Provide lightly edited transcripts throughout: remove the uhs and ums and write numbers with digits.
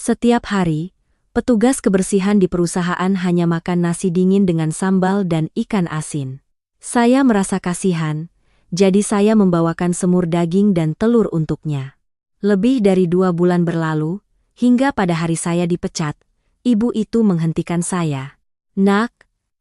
Setiap hari, petugas kebersihan di perusahaan hanya makan nasi dingin dengan sambal dan ikan asin. Saya merasa kasihan, jadi saya membawakan semur daging dan telur untuknya. Lebih dari 2 bulan berlalu, hingga pada hari saya dipecat, ibu itu menghentikan saya. "Nak,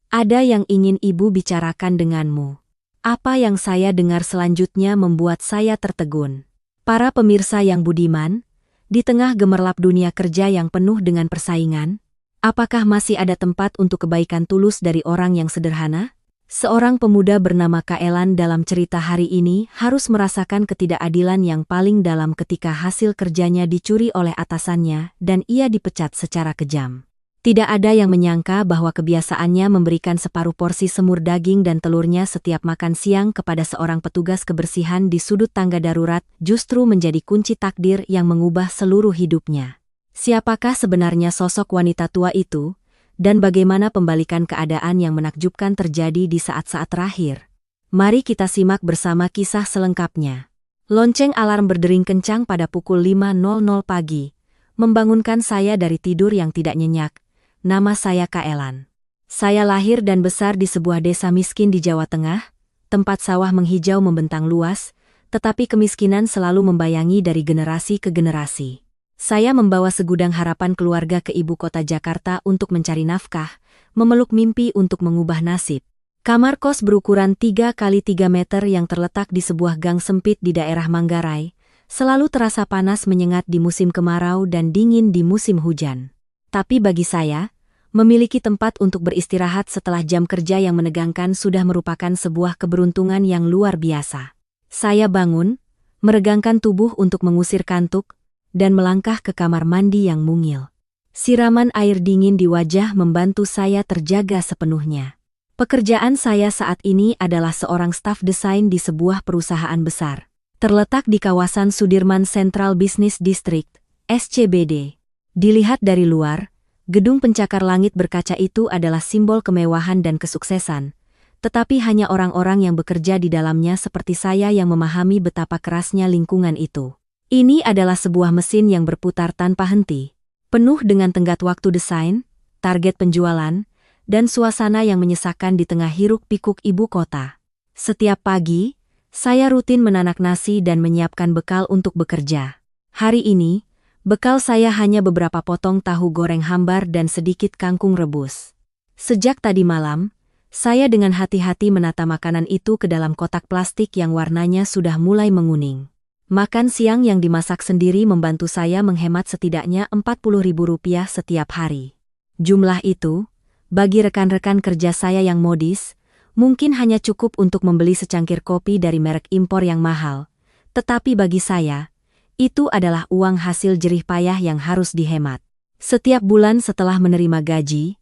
ada yang ingin ibu bicarakan denganmu." Apa yang saya dengar selanjutnya membuat saya tertegun. Para pemirsa yang budiman, di tengah gemerlap dunia kerja yang penuh dengan persaingan, apakah masih ada tempat untuk kebaikan tulus dari orang yang sederhana? Seorang pemuda bernama Kaelan dalam cerita hari ini harus merasakan ketidakadilan yang paling dalam ketika hasil kerjanya dicuri oleh atasannya dan ia dipecat secara kejam. Tidak ada yang menyangka bahwa kebiasaannya memberikan separuh porsi semur daging dan telurnya setiap makan siang kepada seorang petugas kebersihan di sudut tangga darurat justru menjadi kunci takdir yang mengubah seluruh hidupnya. Siapakah sebenarnya sosok wanita tua itu, dan bagaimana pembalikan keadaan yang menakjubkan terjadi di saat-saat terakhir? Mari kita simak bersama kisah selengkapnya. Lonceng alarm berdering kencang pada pukul 5.00 pagi, membangunkan saya dari tidur yang tidak nyenyak. Nama saya Kaelan. Saya lahir dan besar di sebuah desa miskin di Jawa Tengah, tempat sawah menghijau membentang luas, tetapi kemiskinan selalu membayangi dari generasi ke generasi. Saya membawa segudang harapan keluarga ke ibu kota Jakarta untuk mencari nafkah, memeluk mimpi untuk mengubah nasib. Kamar kos berukuran 3 kali 3 meter yang terletak di sebuah gang sempit di daerah Manggarai, selalu terasa panas menyengat di musim kemarau dan dingin di musim hujan. Tapi bagi saya, memiliki tempat untuk beristirahat setelah jam kerja yang menegangkan sudah merupakan sebuah keberuntungan yang luar biasa. Saya bangun, meregangkan tubuh untuk mengusir kantuk, dan melangkah ke kamar mandi yang mungil. Siraman air dingin di wajah membantu saya terjaga sepenuhnya. Pekerjaan saya saat ini adalah seorang staf desain di sebuah perusahaan besar. Terletak di kawasan Sudirman Central Business District, SCBD. Dilihat dari luar, gedung pencakar langit berkaca itu adalah simbol kemewahan dan kesuksesan, tetapi hanya orang-orang yang bekerja di dalamnya seperti saya yang memahami betapa kerasnya lingkungan itu. Ini adalah sebuah mesin yang berputar tanpa henti, penuh dengan tenggat waktu desain, target penjualan, dan suasana yang menyesakkan di tengah hiruk-pikuk ibu kota. Setiap pagi, saya rutin menanak nasi dan menyiapkan bekal untuk bekerja. Hari ini, bekal saya hanya beberapa potong tahu goreng hambar dan sedikit kangkung rebus. Sejak tadi malam, saya dengan hati-hati menata makanan itu ke dalam kotak plastik yang warnanya sudah mulai menguning. Makan siang yang dimasak sendiri membantu saya menghemat setidaknya Rp40.000 setiap hari. Jumlah itu, bagi rekan-rekan kerja saya yang modis, mungkin hanya cukup untuk membeli secangkir kopi dari merek impor yang mahal. Tetapi bagi saya, itu adalah uang hasil jerih payah yang harus dihemat. Setiap bulan setelah menerima gaji,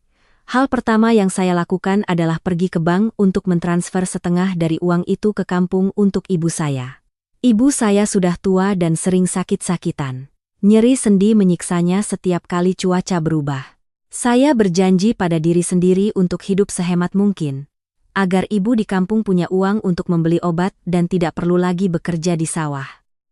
hal pertama yang saya lakukan adalah pergi ke bank untuk mentransfer setengah dari uang itu ke kampung untuk ibu saya. Ibu saya sudah tua dan sering sakit-sakitan. Nyeri sendi menyiksanya setiap kali cuaca berubah. Saya berjanji pada diri sendiri untuk hidup sehemat mungkin, agar ibu di kampung punya uang untuk membeli obat dan tidak perlu lagi bekerja di sawah.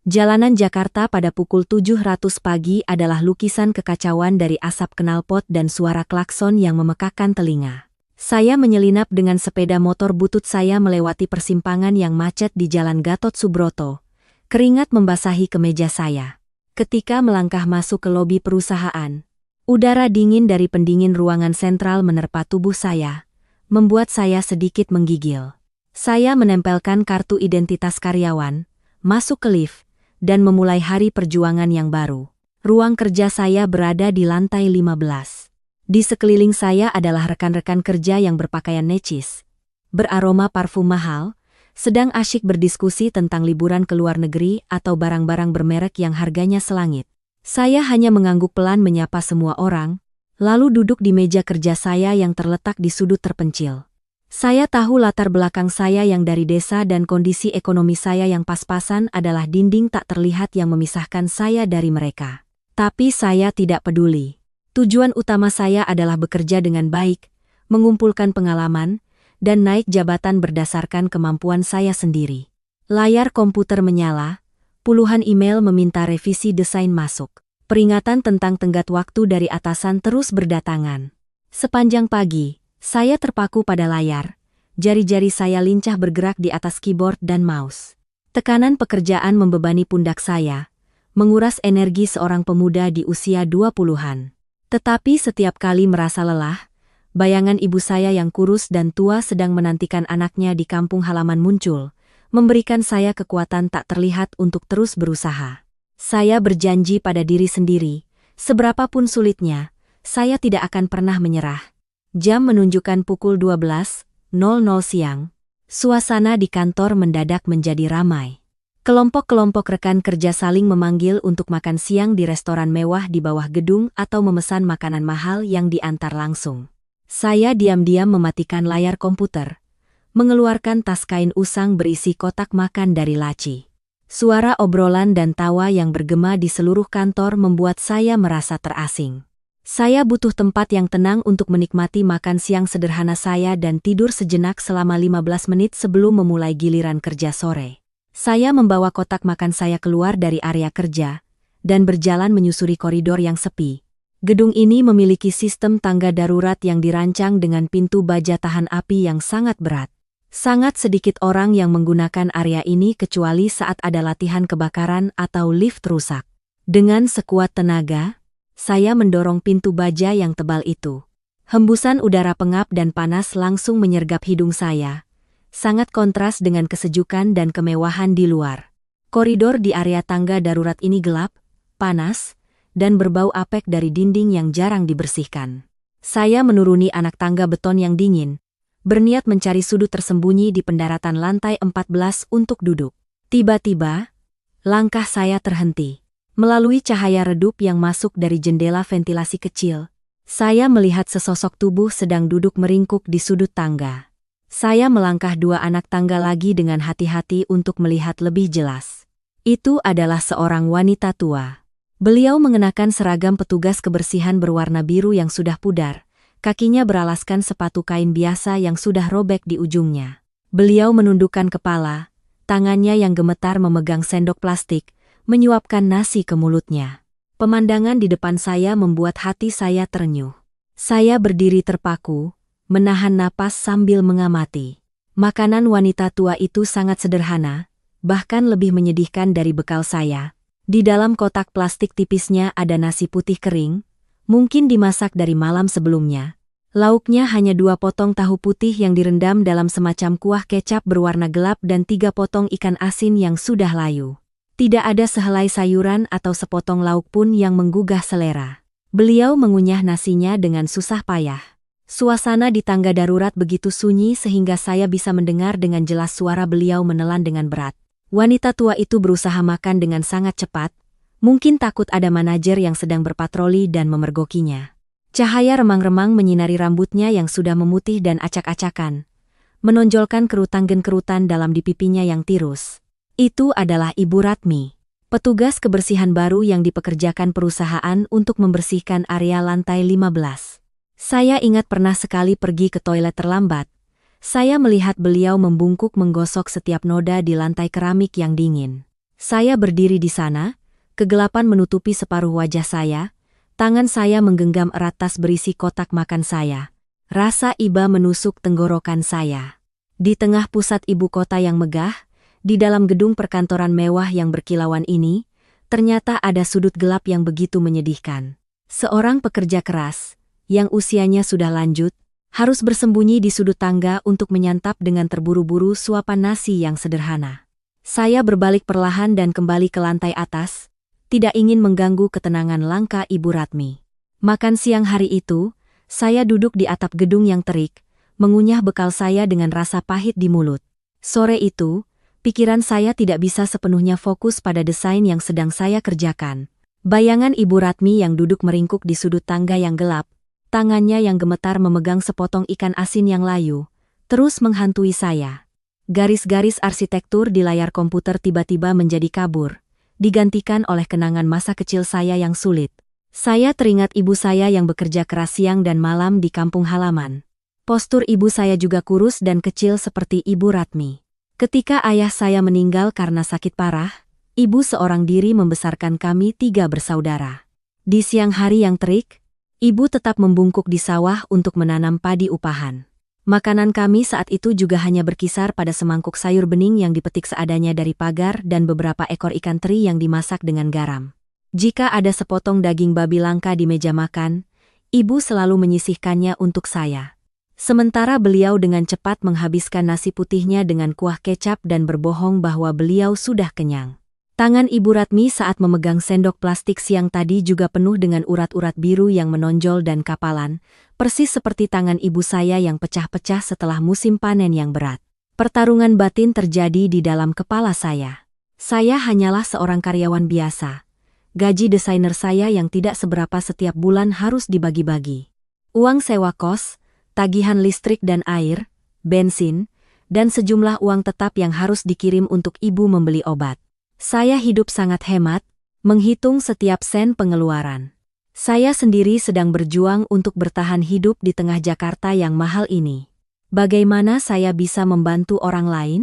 Jalanan Jakarta pada pukul 7.00 pagi adalah lukisan kekacauan dari asap knalpot dan suara klakson yang memekakkan telinga. Saya menyelinap dengan sepeda motor butut saya melewati persimpangan yang macet di Jalan Gatot Subroto. Keringat membasahi kemeja saya. Ketika melangkah masuk ke lobi perusahaan, udara dingin dari pendingin ruangan sentral menerpa tubuh saya, membuat saya sedikit menggigil. Saya menempelkan kartu identitas karyawan, masuk ke lift, dan memulai hari perjuangan yang baru. Ruang kerja saya berada di lantai 15. Di sekeliling saya adalah rekan-rekan kerja yang berpakaian necis, beraroma parfum mahal, sedang asyik berdiskusi tentang liburan ke luar negeri atau barang-barang bermerek yang harganya selangit. Saya hanya mengangguk pelan menyapa semua orang, lalu duduk di meja kerja saya yang terletak di sudut terpencil. Saya tahu latar belakang saya yang dari desa dan kondisi ekonomi saya yang pas-pasan adalah dinding tak terlihat yang memisahkan saya dari mereka. Tapi saya tidak peduli. Tujuan utama saya adalah bekerja dengan baik, mengumpulkan pengalaman, dan naik jabatan berdasarkan kemampuan saya sendiri. Layar komputer menyala, puluhan email meminta revisi desain masuk. Peringatan tentang tenggat waktu dari atasan terus berdatangan. Sepanjang pagi, saya terpaku pada layar. Jari-jari saya lincah bergerak di atas keyboard dan mouse. Tekanan pekerjaan membebani pundak saya, menguras energi seorang pemuda di usia 20-an. Tetapi setiap kali merasa lelah, bayangan ibu saya yang kurus dan tua sedang menantikan anaknya di kampung halaman muncul, memberikan saya kekuatan tak terlihat untuk terus berusaha. Saya berjanji pada diri sendiri, seberapapun sulitnya, saya tidak akan pernah menyerah. Jam menunjukkan pukul 12.00 siang. Suasana di kantor mendadak menjadi ramai. Kelompok-kelompok rekan kerja saling memanggil untuk makan siang di restoran mewah di bawah gedung atau memesan makanan mahal yang diantar langsung. Saya diam-diam mematikan layar komputer, mengeluarkan tas kain usang berisi kotak makan dari laci. Suara obrolan dan tawa yang bergema di seluruh kantor membuat saya merasa terasing. Saya butuh tempat yang tenang untuk menikmati makan siang sederhana saya dan tidur sejenak selama 15 menit sebelum memulai giliran kerja sore. Saya membawa kotak makan saya keluar dari area kerja dan berjalan menyusuri koridor yang sepi. Gedung ini memiliki sistem tangga darurat yang dirancang dengan pintu baja tahan api yang sangat berat. Sangat sedikit orang yang menggunakan area ini kecuali saat ada latihan kebakaran atau lift rusak. Dengan sekuat tenaga, saya mendorong pintu baja yang tebal itu. Hembusan udara pengap dan panas langsung menyergap hidung saya. Sangat kontras dengan kesejukan dan kemewahan di luar. Koridor di area tangga darurat ini gelap, panas, dan berbau apek dari dinding yang jarang dibersihkan. Saya menuruni anak tangga beton yang dingin, berniat mencari sudut tersembunyi di pendaratan lantai 14 untuk duduk. Tiba-tiba, langkah saya terhenti. Melalui cahaya redup yang masuk dari jendela ventilasi kecil, saya melihat sesosok tubuh sedang duduk meringkuk di sudut tangga. Saya melangkah 2 anak tangga lagi dengan hati-hati untuk melihat lebih jelas. Itu adalah seorang wanita tua. Beliau mengenakan seragam petugas kebersihan berwarna biru yang sudah pudar. Kakinya beralaskan sepatu kain biasa yang sudah robek di ujungnya. Beliau menundukkan kepala, tangannya yang gemetar memegang sendok plastik, menyuapkan nasi ke mulutnya. Pemandangan di depan saya membuat hati saya terenyuh. Saya berdiri terpaku, menahan napas sambil mengamati. Makanan wanita tua itu sangat sederhana, bahkan lebih menyedihkan dari bekal saya. Di dalam kotak plastik tipisnya ada nasi putih kering, mungkin dimasak dari malam sebelumnya. Lauknya hanya 2 potong tahu putih yang direndam dalam semacam kuah kecap berwarna gelap dan 3 potong ikan asin yang sudah layu. Tidak ada sehelai sayuran atau sepotong lauk pun yang menggugah selera. Beliau mengunyah nasinya dengan susah payah. Suasana di tangga darurat begitu sunyi sehingga saya bisa mendengar dengan jelas suara beliau menelan dengan berat. Wanita tua itu berusaha makan dengan sangat cepat, mungkin takut ada manajer yang sedang berpatroli dan memergokinya. Cahaya remang-remang menyinari rambutnya yang sudah memutih dan acak-acakan, menonjolkan kerutan-kerutan dalam di pipinya yang tirus. Itu adalah Ibu Ratmi, petugas kebersihan baru yang dipekerjakan perusahaan untuk membersihkan area lantai 15. Saya ingat pernah sekali pergi ke toilet terlambat. Saya melihat beliau membungkuk menggosok setiap noda di lantai keramik yang dingin. Saya berdiri di sana, kegelapan menutupi separuh wajah saya, tangan saya menggenggam erat tas berisi kotak makan saya. Rasa iba menusuk tenggorokan saya. Di tengah pusat ibu kota yang megah, di dalam gedung perkantoran mewah yang berkilauan ini, ternyata ada sudut gelap yang begitu menyedihkan. Seorang pekerja keras, yang usianya sudah lanjut, harus bersembunyi di sudut tangga untuk menyantap dengan terburu-buru suapan nasi yang sederhana. Saya berbalik perlahan dan kembali ke lantai atas, tidak ingin mengganggu ketenangan langka Ibu Ratmi. Makan siang hari itu, saya duduk di atap gedung yang terik, mengunyah bekal saya dengan rasa pahit di mulut. Sore itu, pikiran saya tidak bisa sepenuhnya fokus pada desain yang sedang saya kerjakan. Bayangan Ibu Ratmi yang duduk meringkuk di sudut tangga yang gelap, tangannya yang gemetar memegang sepotong ikan asin yang layu, terus menghantui saya. Garis-garis arsitektur di layar komputer tiba-tiba menjadi kabur, digantikan oleh kenangan masa kecil saya yang sulit. Saya teringat ibu saya yang bekerja keras siang dan malam di kampung halaman. Postur ibu saya juga kurus dan kecil seperti Ibu Ratmi. Ketika ayah saya meninggal karena sakit parah, ibu seorang diri membesarkan kami 3 bersaudara. Di siang hari yang terik, ibu tetap membungkuk di sawah untuk menanam padi upahan. Makanan kami saat itu juga hanya berkisar pada semangkuk sayur bening yang dipetik seadanya dari pagar dan beberapa ekor ikan teri yang dimasak dengan garam. Jika ada sepotong daging babi langka di meja makan, ibu selalu menyisihkannya untuk saya. Sementara beliau dengan cepat menghabiskan nasi putihnya dengan kuah kecap dan berbohong bahwa beliau sudah kenyang. Tangan Ibu Ratmi saat memegang sendok plastik siang tadi juga penuh dengan urat-urat biru yang menonjol dan kapalan, persis seperti tangan ibu saya yang pecah-pecah setelah musim panen yang berat. Pertarungan batin terjadi di dalam kepala saya. Saya hanyalah seorang karyawan biasa. Gaji desainer saya yang tidak seberapa setiap bulan harus dibagi-bagi. Uang sewa kos, tagihan listrik dan air, bensin, dan sejumlah uang tetap yang harus dikirim untuk ibu membeli obat. Saya hidup sangat hemat, menghitung setiap sen pengeluaran. Saya sendiri sedang berjuang untuk bertahan hidup di tengah Jakarta yang mahal ini. Bagaimana saya bisa membantu orang lain?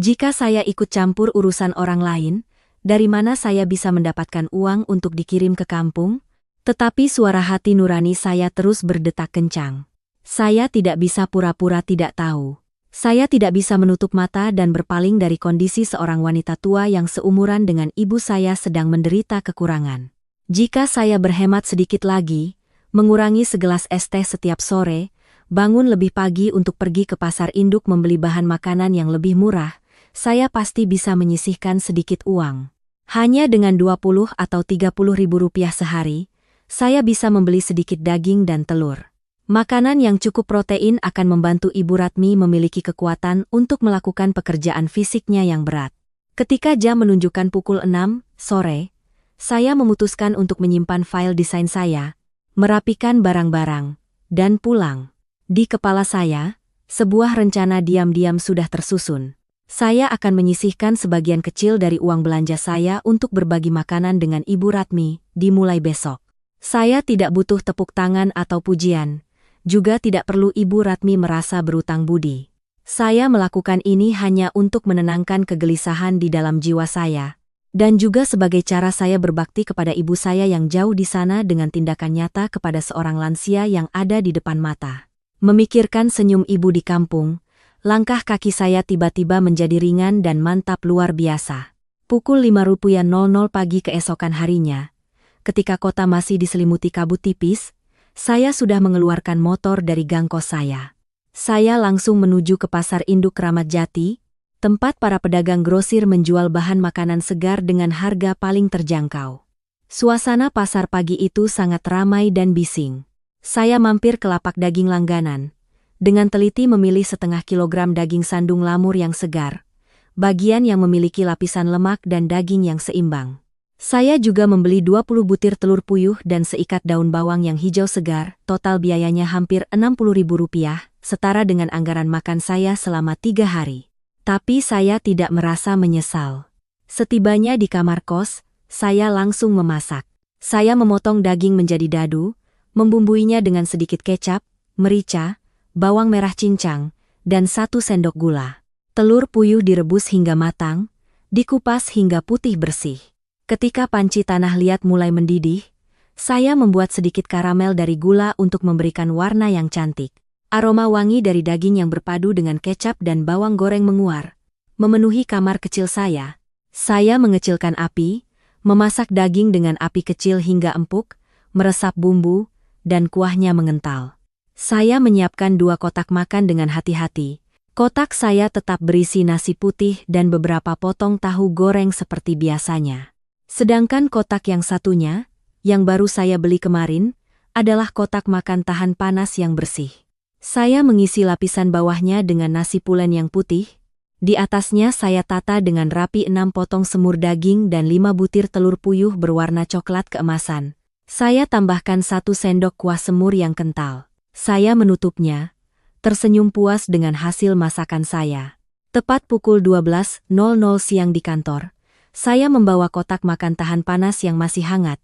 Jika saya ikut campur urusan orang lain, dari mana saya bisa mendapatkan uang untuk dikirim ke kampung? Tetapi suara hati nurani saya terus berdetak kencang. Saya tidak bisa pura-pura tidak tahu. Saya tidak bisa menutup mata dan berpaling dari kondisi seorang wanita tua yang seumuran dengan ibu saya sedang menderita kekurangan. Jika saya berhemat sedikit lagi, mengurangi segelas es teh setiap sore, bangun lebih pagi untuk pergi ke pasar induk membeli bahan makanan yang lebih murah, saya pasti bisa menyisihkan sedikit uang. Hanya dengan 20 atau 30 ribu rupiah sehari, saya bisa membeli sedikit daging dan telur. Makanan yang cukup protein akan membantu Ibu Ratmi memiliki kekuatan untuk melakukan pekerjaan fisiknya yang berat. Ketika jam menunjukkan pukul 6 sore, saya memutuskan untuk menyimpan file desain saya, merapikan barang-barang, dan pulang. Di kepala saya, sebuah rencana diam-diam sudah tersusun. Saya akan menyisihkan sebagian kecil dari uang belanja saya untuk berbagi makanan dengan Ibu Ratmi, dimulai besok. Saya tidak butuh tepuk tangan atau pujian. Juga tidak perlu Ibu Ratmi merasa berutang budi. Saya melakukan ini hanya untuk menenangkan kegelisahan di dalam jiwa saya, dan juga sebagai cara saya berbakti kepada ibu saya yang jauh di sana dengan tindakan nyata kepada seorang lansia yang ada di depan mata. Memikirkan senyum ibu di kampung, langkah kaki saya tiba-tiba menjadi ringan dan mantap luar biasa. Pukul 5.00 pagi keesokan harinya, ketika kota masih diselimuti kabut tipis, saya sudah mengeluarkan motor dari gang kos saya. Saya langsung menuju ke pasar induk Kramat Jati, tempat para pedagang grosir menjual bahan makanan segar dengan harga paling terjangkau. Suasana pasar pagi itu sangat ramai dan bising. Saya mampir ke lapak daging langganan, dengan teliti memilih setengah kilogram daging sandung lamur yang segar, bagian yang memiliki lapisan lemak dan daging yang seimbang. Saya juga membeli 20 butir telur puyuh dan seikat daun bawang yang hijau segar, total biayanya hampir Rp60.000, setara dengan anggaran makan saya selama 3 hari. Tapi saya tidak merasa menyesal. Setibanya di kamar kos, saya langsung memasak. Saya memotong daging menjadi dadu, membumbuinya dengan sedikit kecap, merica, bawang merah cincang, dan 1 sendok gula. Telur puyuh direbus hingga matang, dikupas hingga putih bersih. Ketika panci tanah liat mulai mendidih, saya membuat sedikit karamel dari gula untuk memberikan warna yang cantik. Aroma wangi dari daging yang berpadu dengan kecap dan bawang goreng menguar, memenuhi kamar kecil saya. Saya mengecilkan api, memasak daging dengan api kecil hingga empuk, meresap bumbu, dan kuahnya mengental. Saya menyiapkan 2 kotak makan dengan hati-hati. Kotak saya tetap berisi nasi putih dan beberapa potong tahu goreng seperti biasanya. Sedangkan kotak yang satunya, yang baru saya beli kemarin, adalah kotak makan tahan panas yang bersih. Saya mengisi lapisan bawahnya dengan nasi pulen yang putih. Di atasnya saya tata dengan rapi 6 potong semur daging dan 5 butir telur puyuh berwarna coklat keemasan. Saya tambahkan 1 sendok kuah semur yang kental. Saya menutupnya, tersenyum puas dengan hasil masakan saya. Tepat pukul 12.00 siang di kantor, saya membawa kotak makan tahan panas yang masih hangat.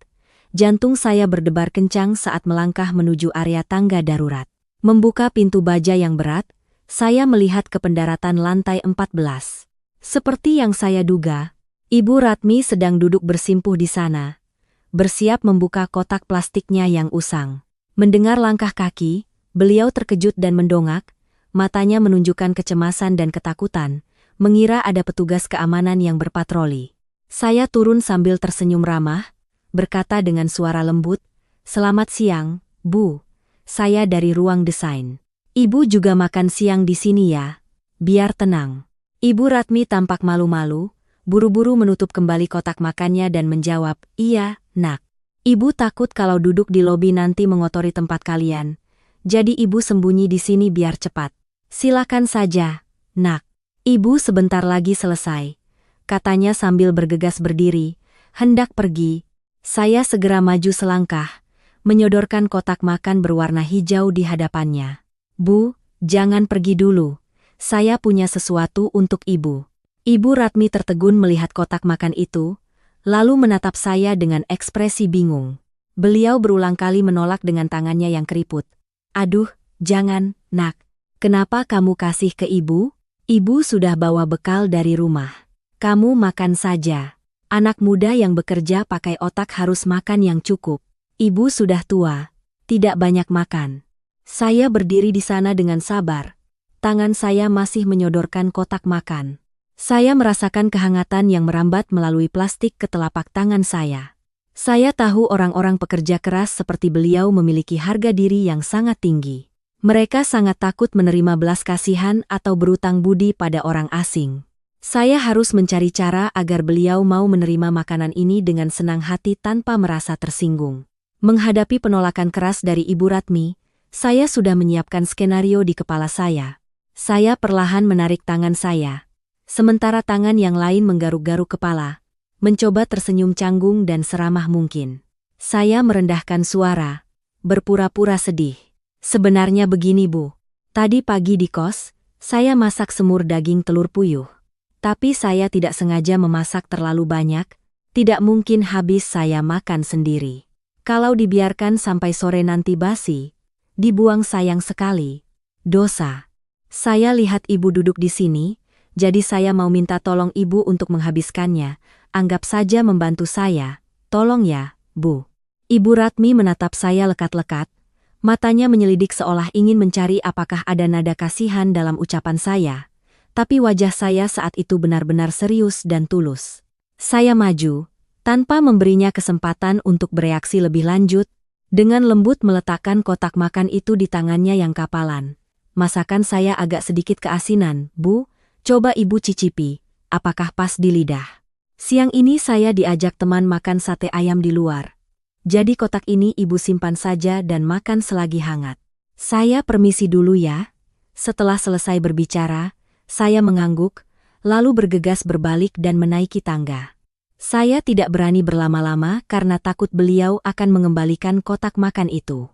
Jantung saya berdebar kencang saat melangkah menuju area tangga darurat. Membuka pintu baja yang berat, saya melihat ke pendaratan lantai 14. Seperti yang saya duga, Ibu Ratmi sedang duduk bersimpuh di sana, bersiap membuka kotak plastiknya yang usang. Mendengar langkah kaki, beliau terkejut dan mendongak, matanya menunjukkan kecemasan dan ketakutan, mengira ada petugas keamanan yang berpatroli. Saya turun sambil tersenyum ramah, berkata dengan suara lembut, "Selamat siang, Bu. Saya dari ruang desain. Ibu juga makan siang di sini ya? Biar tenang." Ibu Ratmi tampak malu-malu, buru-buru menutup kembali kotak makannya dan menjawab, "Iya, Nak. Ibu takut kalau duduk di lobi nanti mengotori tempat kalian. Jadi ibu sembunyi di sini biar cepat. Silakan saja, Nak." "Ibu sebentar lagi selesai," katanya sambil bergegas berdiri, hendak pergi. Saya segera maju selangkah, menyodorkan kotak makan berwarna hijau di hadapannya. "Bu, jangan pergi dulu. Saya punya sesuatu untuk ibu." Ibu Ratmi tertegun melihat kotak makan itu, lalu menatap saya dengan ekspresi bingung. Beliau berulang kali menolak dengan tangannya yang keriput. "Aduh, jangan, Nak. Kenapa kamu kasih ke ibu? Ibu sudah bawa bekal dari rumah. Kamu makan saja. Anak muda yang bekerja pakai otak harus makan yang cukup. Ibu sudah tua, tidak banyak makan." Saya berdiri di sana dengan sabar. Tangan saya masih menyodorkan kotak makan. Saya merasakan kehangatan yang merambat melalui plastik ke telapak tangan saya. Saya tahu orang-orang pekerja keras seperti beliau memiliki harga diri yang sangat tinggi. Mereka sangat takut menerima belas kasihan atau berutang budi pada orang asing. Saya harus mencari cara agar beliau mau menerima makanan ini dengan senang hati tanpa merasa tersinggung. Menghadapi penolakan keras dari Ibu Ratmi, saya sudah menyiapkan skenario di kepala saya. Saya perlahan menarik tangan saya, sementara tangan yang lain menggaruk-garuk kepala, mencoba tersenyum canggung dan seramah mungkin. Saya merendahkan suara, berpura-pura sedih. "Sebenarnya begini, Bu. Tadi pagi di kos, saya masak semur daging telur puyuh. Tapi saya tidak sengaja memasak terlalu banyak, tidak mungkin habis saya makan sendiri. Kalau dibiarkan sampai sore nanti basi, dibuang sayang sekali. Dosa. Saya lihat ibu duduk di sini, jadi saya mau minta tolong ibu untuk menghabiskannya. Anggap saja membantu saya. Tolong ya, Bu." Ibu Ratmi menatap saya lekat-lekat, matanya menyelidik seolah ingin mencari apakah ada nada kasihan dalam ucapan saya. Tapi wajah saya saat itu benar-benar serius dan tulus. Saya maju, tanpa memberinya kesempatan untuk bereaksi lebih lanjut, dengan lembut meletakkan kotak makan itu di tangannya yang kapalan. "Masakan saya agak sedikit keasinan, Bu. Coba ibu cicipi, apakah pas di lidah?" Siang ini saya diajak teman makan sate ayam di luar. Jadi kotak ini ibu simpan saja dan makan selagi hangat. "Saya permisi dulu ya." Setelah selesai berbicara, saya mengangguk, lalu bergegas berbalik dan menaiki tangga. Saya tidak berani berlama-lama karena takut beliau akan mengembalikan kotak makan itu.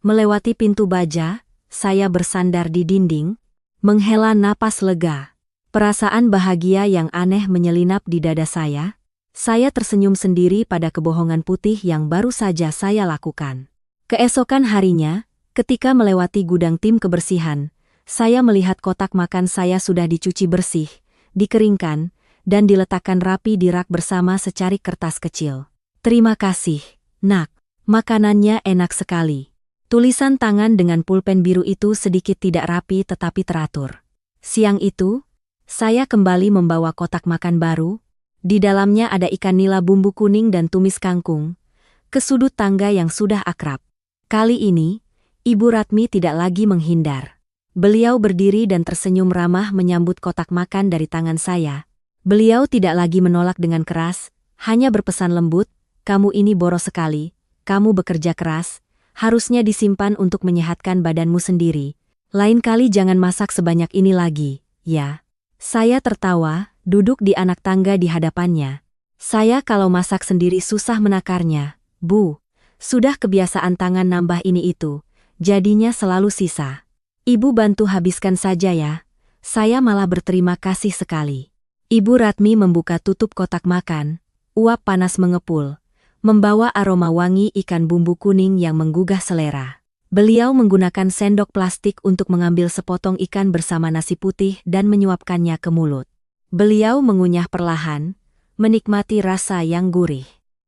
Melewati pintu baja, saya bersandar di dinding, menghela napas lega. Perasaan bahagia yang aneh menyelinap di dada saya. Saya tersenyum sendiri pada kebohongan putih yang baru saja saya lakukan. Keesokan harinya, ketika melewati gudang tim kebersihan, saya melihat kotak makan saya sudah dicuci bersih, dikeringkan, dan diletakkan rapi di rak bersama secarik kertas kecil. "Terima kasih, Nak. Makanannya enak sekali." Tulisan tangan dengan pulpen biru itu sedikit tidak rapi tetapi teratur. Siang itu, saya kembali membawa kotak makan baru. Di dalamnya ada ikan nila bumbu kuning dan tumis kangkung, ke sudut tangga yang sudah akrab. Kali ini, Ibu Ratmi tidak lagi menghindar. Beliau berdiri dan tersenyum ramah menyambut kotak makan dari tangan saya. Beliau tidak lagi menolak dengan keras, hanya berpesan lembut, "Kamu ini boros sekali, kamu bekerja keras, harusnya disimpan untuk menyehatkan badanmu sendiri. Lain kali jangan masak sebanyak ini lagi, ya." Saya tertawa, duduk di anak tangga di hadapannya. "Saya kalau masak sendiri susah menakarnya, Bu. Sudah kebiasaan tangan nambah ini itu, jadinya selalu sisa. Ibu bantu habiskan saja ya." Saya malah berterima kasih sekali. Ibu Ratmi membuka tutup kotak makan, uap panas mengepul, membawa aroma wangi ikan bumbu kuning yang menggugah selera. Beliau menggunakan sendok plastik untuk mengambil sepotong ikan bersama nasi putih dan menyuapkannya ke mulut. Beliau mengunyah perlahan, menikmati rasa yang gurih.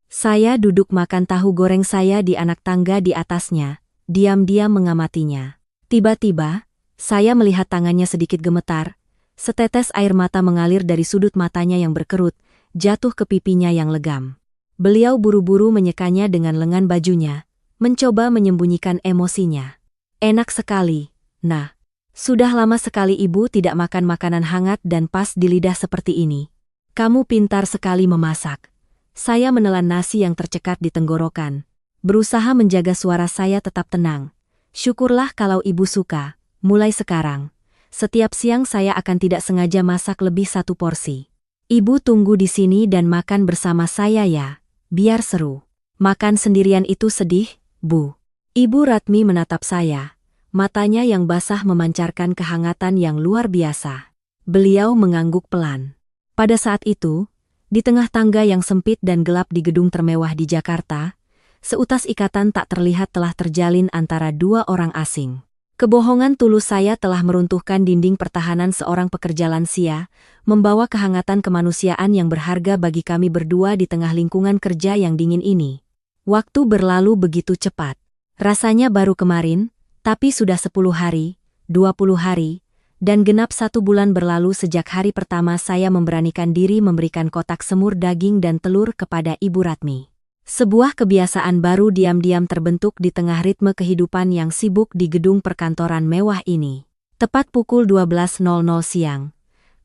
Saya duduk makan tahu goreng saya di anak tangga di atasnya, diam-diam mengamatinya. Tiba-tiba, saya melihat tangannya sedikit gemetar, setetes air mata mengalir dari sudut matanya yang berkerut, jatuh ke pipinya yang legam. Beliau buru-buru menyekanya dengan lengan bajunya, mencoba menyembunyikan emosinya. Enak sekali, nah. Sudah lama sekali ibu tidak makan makanan hangat dan pas di lidah seperti ini. Kamu pintar sekali memasak. Saya menelan nasi yang tercekat di tenggorokan. Berusaha menjaga suara saya tetap tenang. Syukurlah kalau ibu suka. Mulai sekarang, setiap siang saya akan tidak sengaja masak lebih 1 porsi. Ibu tunggu di sini dan makan bersama saya ya. Biar seru. Makan sendirian itu sedih, Bu. Ibu Ratmi menatap saya. Matanya yang basah memancarkan kehangatan yang luar biasa. Beliau mengangguk pelan. Pada saat itu, di tengah tangga yang sempit dan gelap di gedung termewah di Jakarta, seutas ikatan tak terlihat telah terjalin antara 2 orang asing. Kebohongan tulus saya telah meruntuhkan dinding pertahanan seorang pekerja lansia, membawa kehangatan kemanusiaan yang berharga bagi kami berdua di tengah lingkungan kerja yang dingin ini. Waktu berlalu begitu cepat. Rasanya baru kemarin, tapi sudah 10 hari, 20 hari, dan genap 1 bulan berlalu sejak hari pertama saya memberanikan diri memberikan kotak semur daging dan telur kepada Ibu Ratmi. Sebuah kebiasaan baru diam-diam terbentuk di tengah ritme kehidupan yang sibuk di gedung perkantoran mewah ini. Tepat pukul 12.00 siang,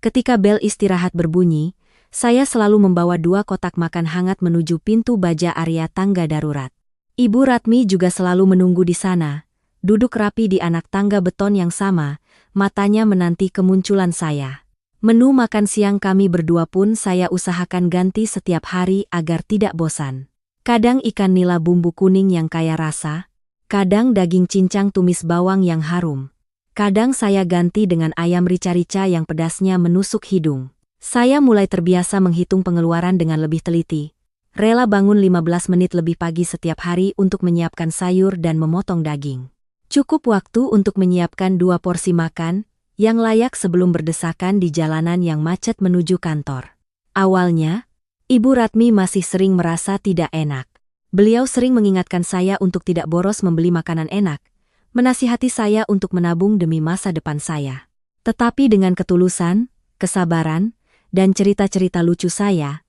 ketika bel istirahat berbunyi, saya selalu membawa 2 kotak makan hangat menuju pintu baja area tangga darurat. Ibu Ratmi juga selalu menunggu di sana, duduk rapi di anak tangga beton yang sama, matanya menanti kemunculan saya. Menu makan siang kami berdua pun saya usahakan ganti setiap hari agar tidak bosan. Kadang ikan nila bumbu kuning yang kaya rasa, kadang daging cincang tumis bawang yang harum. Kadang saya ganti dengan ayam rica-rica yang pedasnya menusuk hidung. Saya mulai terbiasa menghitung pengeluaran dengan lebih teliti. Rela bangun 15 menit lebih pagi setiap hari untuk menyiapkan sayur dan memotong daging. Cukup waktu untuk menyiapkan 2 porsi makan, yang layak sebelum berdesakan di jalanan yang macet menuju kantor. Awalnya, Ibu Ratmi masih sering merasa tidak enak. Beliau sering mengingatkan saya untuk tidak boros membeli makanan enak, menasihati saya untuk menabung demi masa depan saya. Tetapi dengan ketulusan, kesabaran, dan cerita-cerita lucu saya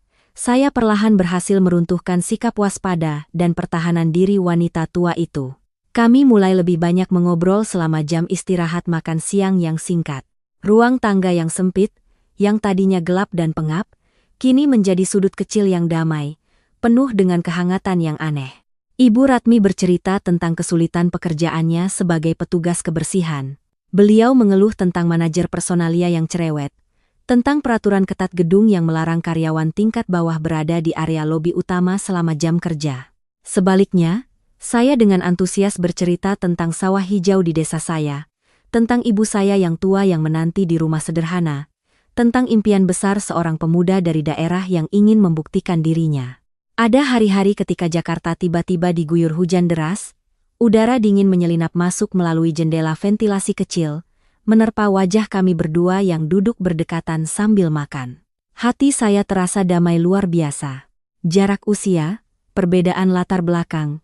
perlahan berhasil meruntuhkan sikap waspada dan pertahanan diri wanita tua itu. Kami mulai lebih banyak mengobrol selama jam istirahat makan siang yang singkat. Ruang tangga yang sempit, yang tadinya gelap dan pengap, kini menjadi sudut kecil yang damai, penuh dengan kehangatan yang aneh. Ibu Ratmi bercerita tentang kesulitan pekerjaannya sebagai petugas kebersihan. Beliau mengeluh tentang manajer personalia yang cerewet, tentang peraturan ketat gedung yang melarang karyawan tingkat bawah berada di area lobi utama selama jam kerja. Sebaliknya, saya dengan antusias bercerita tentang sawah hijau di desa saya, tentang ibu saya yang tua yang menanti di rumah sederhana, tentang impian besar seorang pemuda dari daerah yang ingin membuktikan dirinya. Ada hari-hari ketika Jakarta tiba-tiba diguyur hujan deras, udara dingin menyelinap masuk melalui jendela ventilasi kecil, menerpa wajah kami berdua yang duduk berdekatan sambil makan. Hati saya terasa damai luar biasa. Jarak usia, perbedaan latar belakang,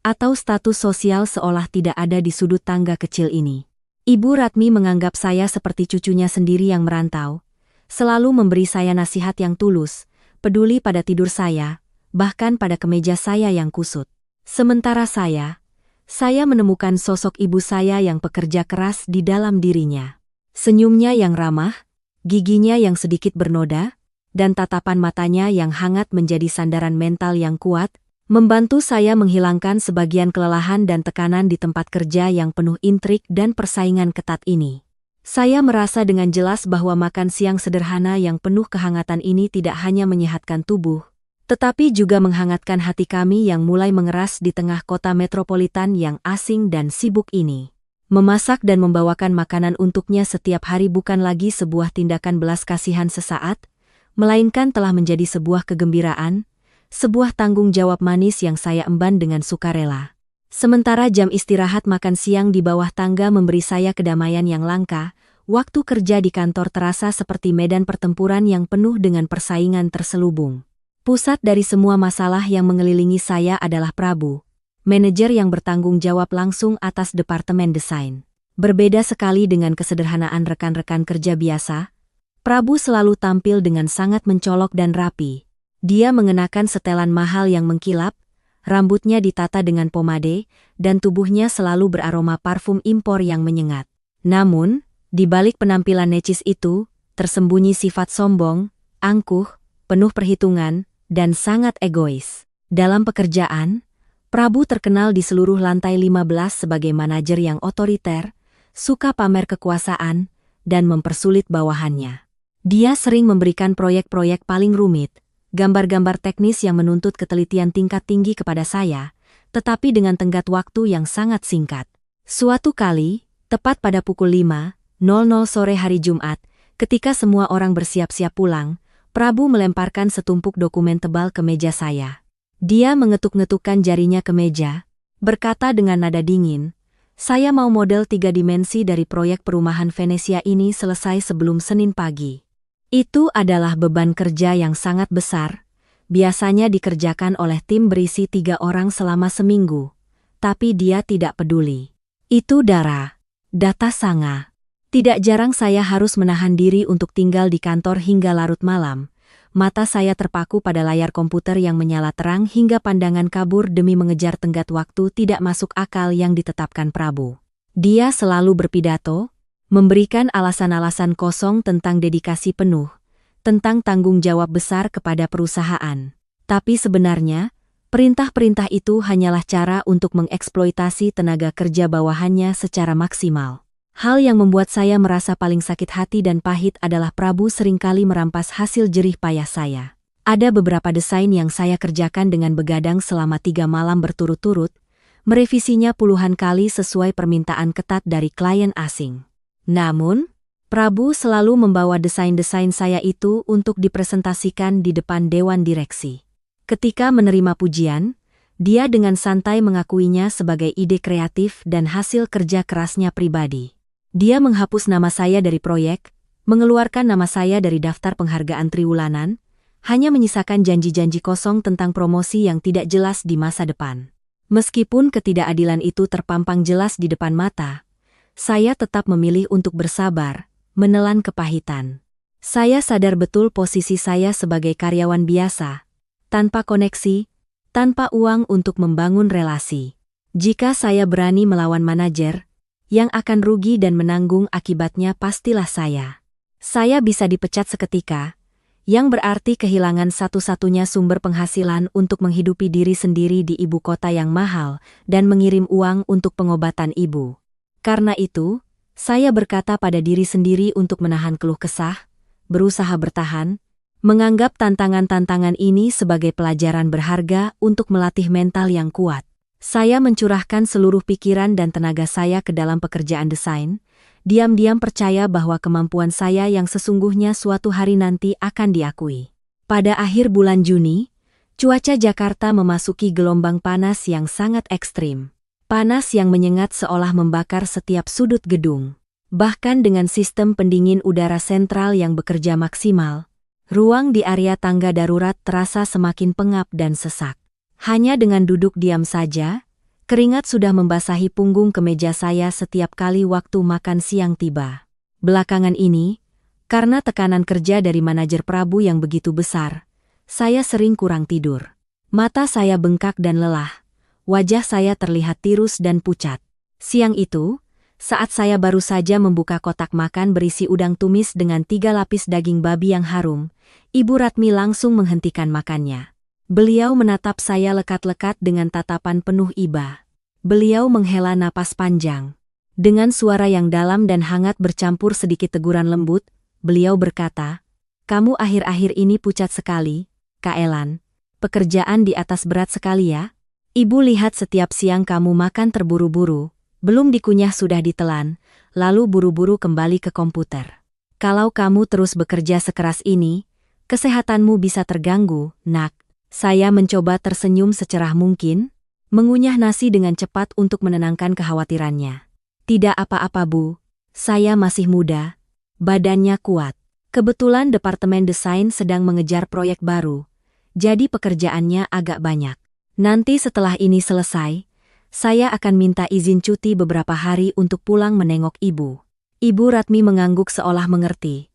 atau status sosial seolah tidak ada di sudut tangga kecil ini. Ibu Ratmi menganggap saya seperti cucunya sendiri yang merantau, selalu memberi saya nasihat yang tulus, peduli pada tidur saya, bahkan pada kemeja saya yang kusut. Sementara saya menemukan sosok ibu saya yang pekerja keras di dalam dirinya. Senyumnya yang ramah, giginya yang sedikit bernoda, dan tatapan matanya yang hangat menjadi sandaran mental yang kuat, membantu saya menghilangkan sebagian kelelahan dan tekanan di tempat kerja yang penuh intrik dan persaingan ketat ini. Saya merasa dengan jelas bahwa makan siang sederhana yang penuh kehangatan ini tidak hanya menyehatkan tubuh, tetapi juga menghangatkan hati kami yang mulai mengeras di tengah kota metropolitan yang asing dan sibuk ini. Memasak dan membawakan makanan untuknya setiap hari bukan lagi sebuah tindakan belas kasihan sesaat, melainkan telah menjadi sebuah kegembiraan, sebuah tanggung jawab manis yang saya emban dengan sukarela. Sementara jam istirahat makan siang di bawah tangga memberi saya kedamaian yang langka, waktu kerja di kantor terasa seperti medan pertempuran yang penuh dengan persaingan terselubung. Pusat dari semua masalah yang mengelilingi saya adalah Prabu, manajer yang bertanggung jawab langsung atas departemen desain. Berbeda sekali dengan kesederhanaan rekan-rekan kerja biasa, Prabu selalu tampil dengan sangat mencolok dan rapi. Dia mengenakan setelan mahal yang mengkilap, rambutnya ditata dengan pomade, dan tubuhnya selalu beraroma parfum impor yang menyengat. Namun, di balik penampilan necis itu, tersembunyi sifat sombong, angkuh, penuh perhitungan, dan sangat egois. Dalam pekerjaan, Prabu terkenal di seluruh lantai 15 sebagai manajer yang otoriter, suka pamer kekuasaan, dan mempersulit bawahannya. Dia sering memberikan proyek-proyek paling rumit, gambar-gambar teknis yang menuntut ketelitian tingkat tinggi kepada saya, tetapi dengan tenggat waktu yang sangat singkat. Suatu kali, tepat pada pukul 5.00 sore hari Jumat, ketika semua orang bersiap-siap pulang, Prabu melemparkan setumpuk dokumen tebal ke meja saya. Dia mengetuk-ngetukkan jarinya ke meja, berkata dengan nada dingin, "Saya mau model 3 dimensi dari proyek perumahan Venesia ini selesai sebelum Senin pagi." Itu adalah beban kerja yang sangat besar, biasanya dikerjakan oleh tim berisi 3 orang selama seminggu, tapi dia tidak peduli. Itu data sanga. Tidak jarang saya harus menahan diri untuk tinggal di kantor hingga larut malam. Mata saya terpaku pada layar komputer yang menyala terang hingga pandangan kabur demi mengejar tenggat waktu tidak masuk akal yang ditetapkan Prabu. Dia selalu berpidato, memberikan alasan-alasan kosong tentang dedikasi penuh, tentang tanggung jawab besar kepada perusahaan. Tapi sebenarnya, perintah-perintah itu hanyalah cara untuk mengeksploitasi tenaga kerja bawahannya secara maksimal. Hal yang membuat saya merasa paling sakit hati dan pahit adalah Prabu seringkali merampas hasil jerih payah saya. Ada beberapa desain yang saya kerjakan dengan begadang selama 3 malam berturut-turut, merevisinya puluhan kali sesuai permintaan ketat dari klien asing. Namun, Prabu selalu membawa desain-desain saya itu untuk dipresentasikan di depan dewan direksi. Ketika menerima pujian, dia dengan santai mengakuinya sebagai ide kreatif dan hasil kerja kerasnya pribadi. Dia menghapus nama saya dari proyek, mengeluarkan nama saya dari daftar penghargaan triwulanan, hanya menyisakan janji-janji kosong tentang promosi yang tidak jelas di masa depan. Meskipun ketidakadilan itu terpampang jelas di depan mata, saya tetap memilih untuk bersabar, menelan kepahitan. Saya sadar betul posisi saya sebagai karyawan biasa, tanpa koneksi, tanpa uang untuk membangun relasi. Jika saya berani melawan manajer, yang akan rugi dan menanggung akibatnya pastilah saya. Saya bisa dipecat seketika, yang berarti kehilangan satu-satunya sumber penghasilan untuk menghidupi diri sendiri di ibu kota yang mahal dan mengirim uang untuk pengobatan ibu. Karena itu, saya berkata pada diri sendiri untuk menahan keluh kesah, berusaha bertahan, menganggap tantangan-tantangan ini sebagai pelajaran berharga untuk melatih mental yang kuat. Saya mencurahkan seluruh pikiran dan tenaga saya ke dalam pekerjaan desain, diam-diam percaya bahwa kemampuan saya yang sesungguhnya suatu hari nanti akan diakui. Pada akhir bulan Juni, cuaca Jakarta memasuki gelombang panas yang sangat ekstrim. Panas yang menyengat seolah membakar setiap sudut gedung. Bahkan dengan sistem pendingin udara sentral yang bekerja maksimal, ruang di area tangga darurat terasa semakin pengap dan sesak. Hanya dengan duduk diam saja, keringat sudah membasahi punggung kemeja saya setiap kali waktu makan siang tiba. Belakangan ini, karena tekanan kerja dari manajer Prabu yang begitu besar, saya sering kurang tidur. Mata saya bengkak dan lelah, wajah saya terlihat tirus dan pucat. Siang itu, saat saya baru saja membuka kotak makan berisi udang tumis dengan 3 lapis daging babi yang harum, Ibu Ratmi langsung menghentikan makannya. Beliau menatap saya lekat-lekat dengan tatapan penuh iba. Beliau menghela napas panjang. Dengan suara yang dalam dan hangat bercampur sedikit teguran lembut, beliau berkata, "Kamu akhir-akhir ini pucat sekali, Kak Elan. Pekerjaan di atas berat sekali ya? Ibu lihat setiap siang kamu makan terburu-buru, belum dikunyah sudah ditelan, lalu buru-buru kembali ke komputer. Kalau kamu terus bekerja sekeras ini, kesehatanmu bisa terganggu, nak." Saya mencoba tersenyum secerah mungkin, mengunyah nasi dengan cepat untuk menenangkan kekhawatirannya. "Tidak apa-apa, Bu. Saya masih muda. Badannya kuat. Kebetulan Departemen Desain sedang mengejar proyek baru. jadi pekerjaannya agak banyak. Nanti setelah ini selesai, saya akan minta izin cuti beberapa hari untuk pulang menengok ibu. Ibu Ratmi mengangguk seolah mengerti,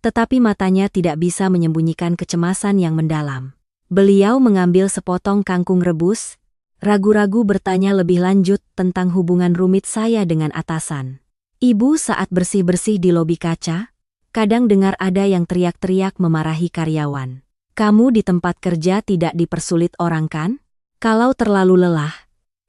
tetapi matanya tidak bisa menyembunyikan kecemasan yang mendalam. Beliau mengambil sepotong kangkung rebus, ragu-ragu bertanya lebih lanjut tentang hubungan rumit saya dengan atasan. Ibu saat bersih-bersih di lobi kaca, kadang dengar ada yang teriak-teriak memarahi karyawan. Kamu di tempat kerja tidak dipersulit orang kan? Kalau terlalu lelah,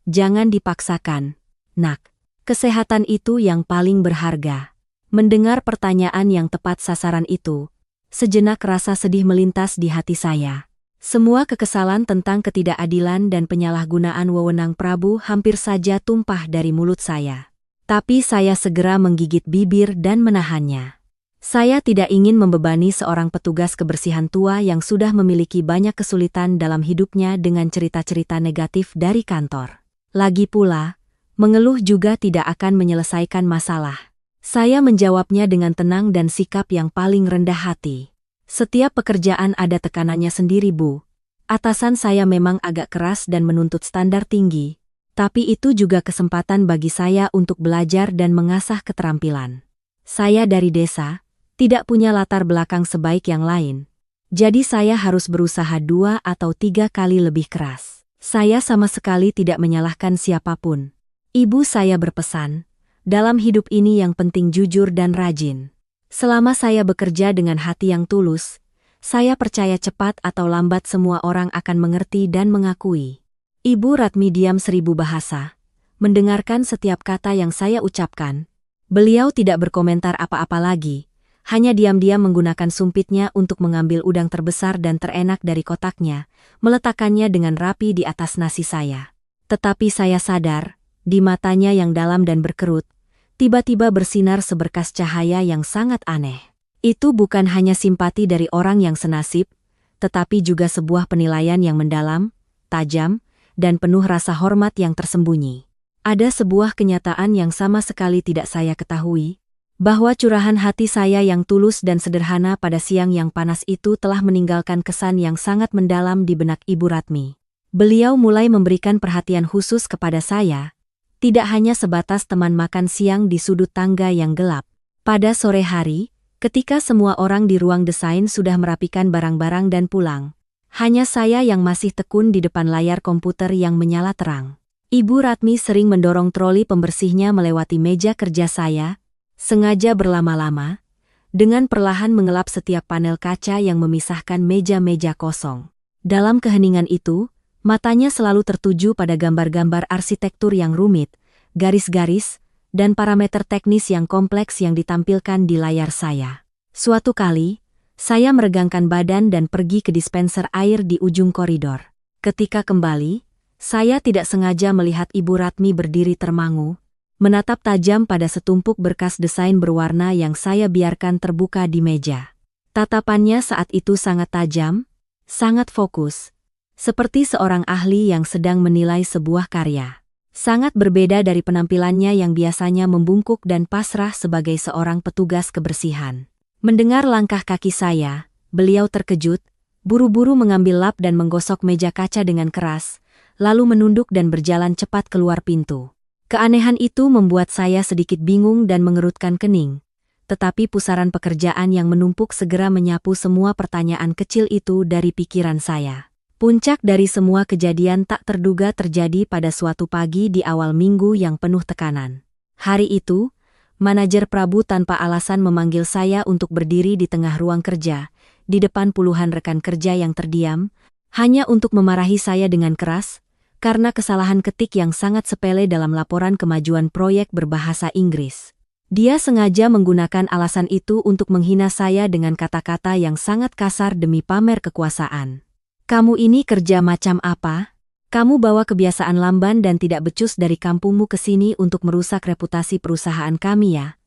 jangan dipaksakan, nak. Kesehatan itu yang paling berharga. Mendengar pertanyaan yang tepat sasaran itu, sejenak rasa sedih melintas di hati saya. Semua kekesalan tentang ketidakadilan dan penyalahgunaan wewenang Prabu hampir saja tumpah dari mulut saya. Tapi saya segera menggigit bibir dan menahannya. Saya tidak ingin membebani seorang petugas kebersihan tua yang sudah memiliki banyak kesulitan dalam hidupnya dengan cerita-cerita negatif dari kantor. Lagi pula, mengeluh juga tidak akan menyelesaikan masalah. Saya menjawabnya dengan tenang dan sikap yang paling rendah hati. Setiap pekerjaan ada tekanannya sendiri, Bu. Atasan saya memang agak keras dan menuntut standar tinggi, tapi itu juga kesempatan bagi saya untuk belajar dan mengasah keterampilan. Saya dari desa, tidak punya latar belakang sebaik yang lain. Jadi saya harus berusaha 2 atau 3 kali lebih keras. Saya sama sekali tidak menyalahkan siapapun. Ibu saya berpesan, dalam hidup ini yang penting jujur dan rajin. Selama saya bekerja dengan hati yang tulus, saya percaya cepat atau lambat semua orang akan mengerti dan mengakui. Ibu Ratmi diam 1000 bahasa, mendengarkan setiap kata yang saya ucapkan. Beliau tidak berkomentar apa-apa lagi, hanya diam-diam menggunakan sumpitnya untuk mengambil udang terbesar dan terenak dari kotaknya, meletakkannya dengan rapi di atas nasi saya. Tetapi saya sadar, di matanya yang dalam dan berkerut, tiba-tiba bersinar seberkas cahaya yang sangat aneh. Itu bukan hanya simpati dari orang yang senasib, tetapi juga sebuah penilaian yang mendalam, tajam, dan penuh rasa hormat yang tersembunyi. Ada sebuah kenyataan yang sama sekali tidak saya ketahui, bahwa curahan hati saya yang tulus dan sederhana pada siang yang panas itu telah meninggalkan kesan yang sangat mendalam di benak Ibu Ratmi. Beliau mulai memberikan perhatian khusus kepada saya, tidak hanya sebatas teman makan siang di sudut tangga yang gelap. Pada sore hari, ketika semua orang di ruang desain sudah merapikan barang-barang dan pulang, hanya saya yang masih tekun di depan layar komputer yang menyala terang. Ibu Ratmi sering mendorong troli pembersihnya melewati meja kerja saya, sengaja berlama-lama, dengan perlahan mengelap setiap panel kaca yang memisahkan meja-meja kosong. Dalam keheningan itu, matanya selalu tertuju pada gambar-gambar arsitektur yang rumit, garis-garis, dan parameter teknis yang kompleks yang ditampilkan di layar saya. Suatu kali, saya meregangkan badan dan pergi ke dispenser air di ujung koridor. Ketika kembali, saya tidak sengaja melihat Ibu Ratmi berdiri termangu, menatap tajam pada setumpuk berkas desain berwarna yang saya biarkan terbuka di meja. Tatapannya saat itu sangat tajam, sangat fokus, seperti seorang ahli yang sedang menilai sebuah karya. Sangat berbeda dari penampilannya yang biasanya membungkuk dan pasrah sebagai seorang petugas kebersihan. Mendengar langkah kaki saya, beliau terkejut, buru-buru mengambil lap dan menggosok meja kaca dengan keras, lalu menunduk dan berjalan cepat keluar pintu. Keanehan itu membuat saya sedikit bingung dan mengerutkan kening, tetapi pusaran pekerjaan yang menumpuk segera menyapu semua pertanyaan kecil itu dari pikiran saya. Puncak dari semua kejadian tak terduga terjadi pada suatu pagi di awal minggu yang penuh tekanan. Hari itu, manajer Prabu tanpa alasan memanggil saya untuk berdiri di tengah ruang kerja, di depan puluhan rekan kerja yang terdiam, hanya untuk memarahi saya dengan keras, karena kesalahan ketik yang sangat sepele dalam laporan kemajuan proyek berbahasa Inggris. Dia sengaja menggunakan alasan itu untuk menghina saya dengan kata-kata yang sangat kasar demi pamer kekuasaan. Kamu ini kerja macam apa? Kamu bawa kebiasaan lamban dan tidak becus dari kampungmu ke sini untuk merusak reputasi perusahaan kami ya?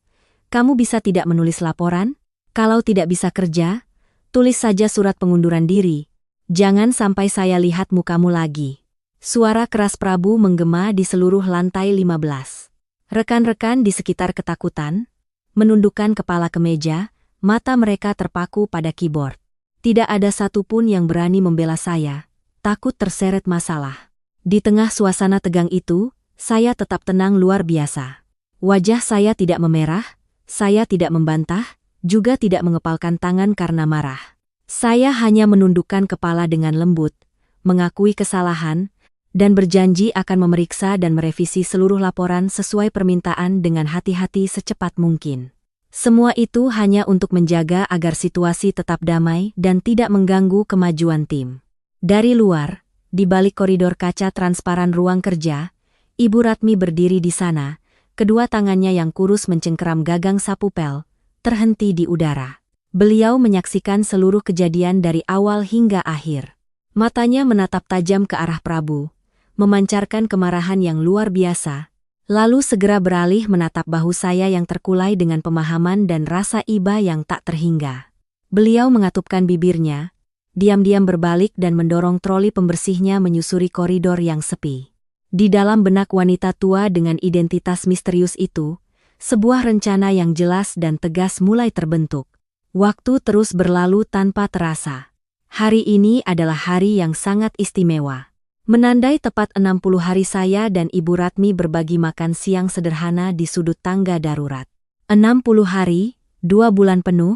Kamu bisa tidak menulis laporan? Kalau tidak bisa kerja, tulis saja surat pengunduran diri. Jangan sampai saya lihat mukamu lagi. Suara keras Prabu menggema di seluruh lantai 15. Rekan-rekan di sekitar ketakutan, menundukkan kepala ke meja, mata mereka terpaku pada keyboard. Tidak ada satupun yang berani membela saya, takut terseret masalah. Di tengah suasana tegang itu, saya tetap tenang luar biasa. Wajah saya tidak memerah, saya tidak membantah, juga tidak mengepalkan tangan karena marah. Saya hanya menundukkan kepala dengan lembut, mengakui kesalahan, dan berjanji akan memeriksa dan merevisi seluruh laporan sesuai permintaan dengan hati-hati secepat mungkin. Semua itu hanya untuk menjaga agar situasi tetap damai dan tidak mengganggu kemajuan tim. Dari luar, di balik koridor kaca transparan ruang kerja, Ibu Ratmi berdiri di sana, kedua tangannya yang kurus mencengkeram gagang sapu pel, terhenti di udara. Beliau menyaksikan seluruh kejadian dari awal hingga akhir. Matanya menatap tajam ke arah Prabu, memancarkan kemarahan yang luar biasa. Lalu segera beralih menatap bahu saya yang terkulai dengan pemahaman dan rasa iba yang tak terhingga. Beliau mengatupkan bibirnya, diam-diam berbalik dan mendorong troli pembersihnya menyusuri koridor yang sepi. Di dalam benak wanita tua dengan identitas misterius itu, sebuah rencana yang jelas dan tegas mulai terbentuk. Waktu terus berlalu tanpa terasa. Hari ini adalah hari yang sangat istimewa. Menandai tepat 60 hari saya dan Ibu Ratmi berbagi makan siang sederhana di sudut tangga darurat. 60 hari, 2 bulan penuh,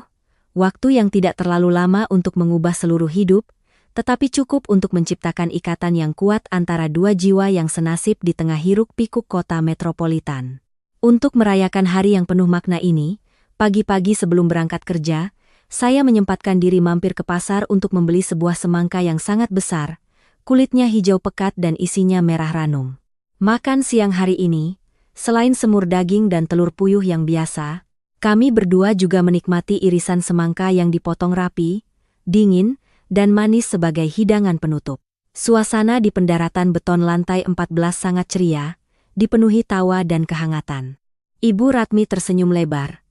waktu yang tidak terlalu lama untuk mengubah seluruh hidup, tetapi cukup untuk menciptakan ikatan yang kuat antara dua jiwa yang senasib di tengah hiruk-pikuk kota metropolitan. Untuk merayakan hari yang penuh makna ini, pagi-pagi sebelum berangkat kerja, saya menyempatkan diri mampir ke pasar untuk membeli sebuah semangka yang sangat besar, kulitnya hijau pekat dan isinya merah ranum. Makan siang hari ini, selain semur daging dan telur puyuh yang biasa, kami berdua juga menikmati irisan semangka yang dipotong rapi, dingin, dan manis sebagai hidangan penutup. Suasana di pendaratan beton lantai 14 sangat ceria, dipenuhi tawa dan kehangatan. Ibu Ratmi tersenyum lebar.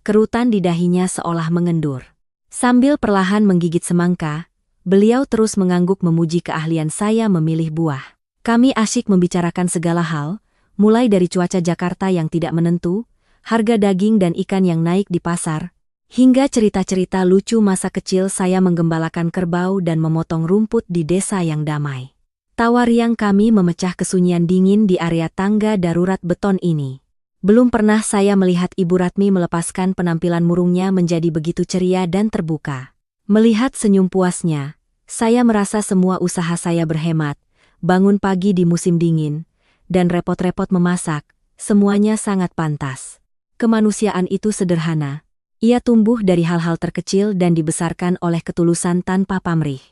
Kerutan di dahinya seolah mengendur. Sambil perlahan menggigit semangka, beliau terus mengangguk memuji keahlian saya memilih buah. Kami asyik membicarakan segala hal, mulai dari cuaca Jakarta yang tidak menentu, harga daging dan ikan yang naik di pasar, hingga cerita-cerita lucu masa kecil saya menggembalakan kerbau dan memotong rumput di desa yang damai. Tawa riang kami memecah kesunyian dingin di area tangga darurat beton ini. Belum pernah saya melihat Ibu Ratmi melepaskan penampilan murungnya menjadi begitu ceria dan terbuka. Melihat senyum puasnya, saya merasa semua usaha saya berhemat, bangun pagi di musim dingin, dan repot-repot memasak, semuanya sangat pantas. Kemanusiaan itu sederhana. Ia tumbuh dari hal-hal terkecil dan dibesarkan oleh ketulusan tanpa pamrih.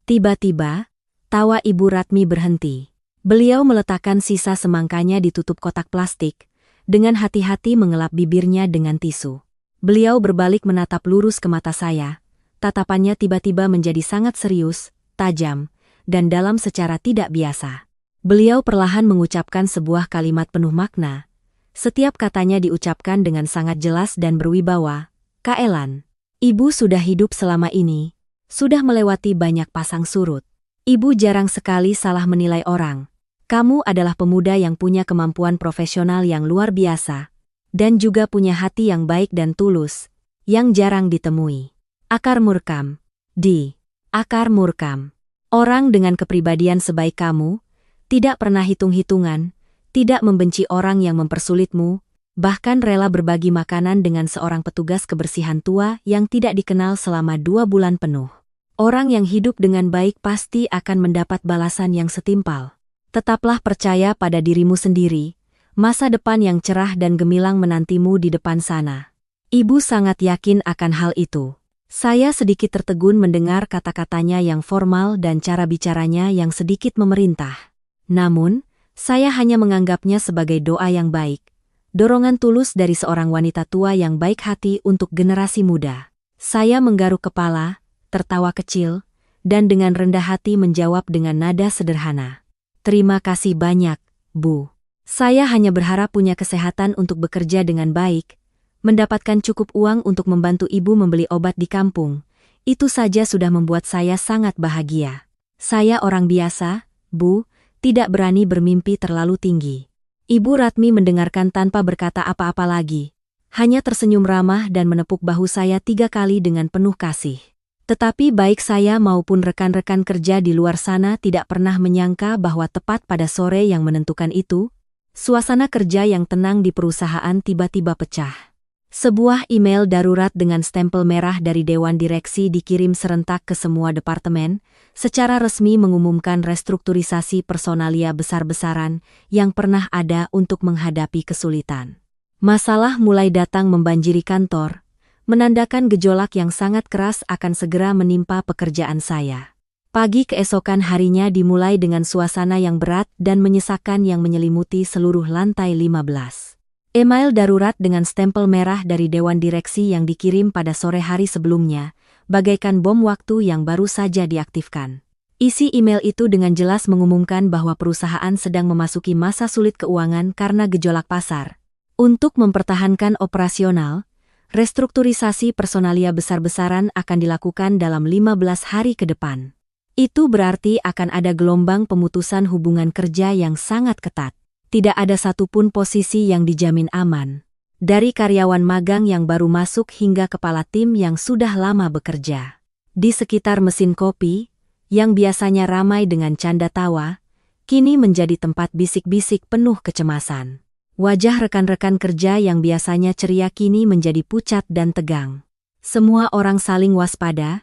Tiba-tiba, tawa Ibu Ratmi berhenti. Beliau meletakkan sisa semangkanya di tutup kotak plastik, dengan hati-hati mengelap bibirnya dengan tisu. Beliau berbalik menatap lurus ke mata saya. Tatapannya tiba-tiba menjadi sangat serius, tajam, dan dalam secara tidak biasa. Beliau perlahan mengucapkan sebuah kalimat penuh makna. Setiap katanya diucapkan dengan sangat jelas dan berwibawa. Kak Elan, Ibu sudah hidup selama ini, sudah melewati banyak pasang surut. Ibu jarang sekali salah menilai orang. Kamu adalah pemuda yang punya kemampuan profesional yang luar biasa, dan juga punya hati yang baik dan tulus, yang jarang ditemui. Akar Murkam. Akar Murkam. Orang dengan kepribadian sebaik kamu, tidak pernah hitung-hitungan, tidak membenci orang yang mempersulitmu, bahkan rela berbagi makanan dengan seorang petugas kebersihan tua yang tidak dikenal selama 2 bulan penuh. Orang yang hidup dengan baik pasti akan mendapat balasan yang setimpal. Tetaplah percaya pada dirimu sendiri, masa depan yang cerah dan gemilang menantimu di depan sana. Ibu sangat yakin akan hal itu. Saya sedikit tertegun mendengar kata-katanya yang formal dan cara bicaranya yang sedikit memerintah. Namun, saya hanya menganggapnya sebagai doa yang baik, dorongan tulus dari seorang wanita tua yang baik hati untuk generasi muda. Saya menggaruk kepala, tertawa kecil, dan dengan rendah hati menjawab dengan nada sederhana. Terima kasih banyak, Bu. Saya hanya berharap punya kesehatan untuk bekerja dengan baik, mendapatkan cukup uang untuk membantu Ibu membeli obat di kampung. Itu saja sudah membuat saya sangat bahagia. Saya orang biasa, Bu, tidak berani bermimpi terlalu tinggi. Ibu Ratmi mendengarkan tanpa berkata apa-apa lagi. Hanya tersenyum ramah dan menepuk bahu saya 3 kali dengan penuh kasih. Tetapi baik saya maupun rekan-rekan kerja di luar sana tidak pernah menyangka bahwa tepat pada sore yang menentukan itu, suasana kerja yang tenang di perusahaan tiba-tiba pecah. Sebuah email darurat dengan stempel merah dari Dewan Direksi dikirim serentak ke semua departemen, secara resmi mengumumkan restrukturisasi personalia besar-besaran yang pernah ada untuk menghadapi kesulitan. Masalah mulai datang membanjiri kantor, menandakan gejolak yang sangat keras akan segera menimpa pekerjaan saya. Pagi keesokan harinya dimulai dengan suasana yang berat dan menyesakan yang menyelimuti seluruh lantai 15. Email darurat dengan stempel merah dari Dewan Direksi yang dikirim pada sore hari sebelumnya, bagaikan bom waktu yang baru saja diaktifkan. Isi email itu dengan jelas mengumumkan bahwa perusahaan sedang memasuki masa sulit keuangan karena gejolak pasar. Untuk mempertahankan operasional, restrukturisasi personalia besar-besaran akan dilakukan dalam 15 hari ke depan. Itu berarti akan ada gelombang pemutusan hubungan kerja yang sangat ketat. Tidak ada satupun posisi yang dijamin aman. Dari karyawan magang yang baru masuk hingga kepala tim yang sudah lama bekerja. Di sekitar mesin kopi, yang biasanya ramai dengan canda tawa, kini menjadi tempat bisik-bisik penuh kecemasan. Wajah rekan-rekan kerja yang biasanya ceria kini menjadi pucat dan tegang. Semua orang saling waspada,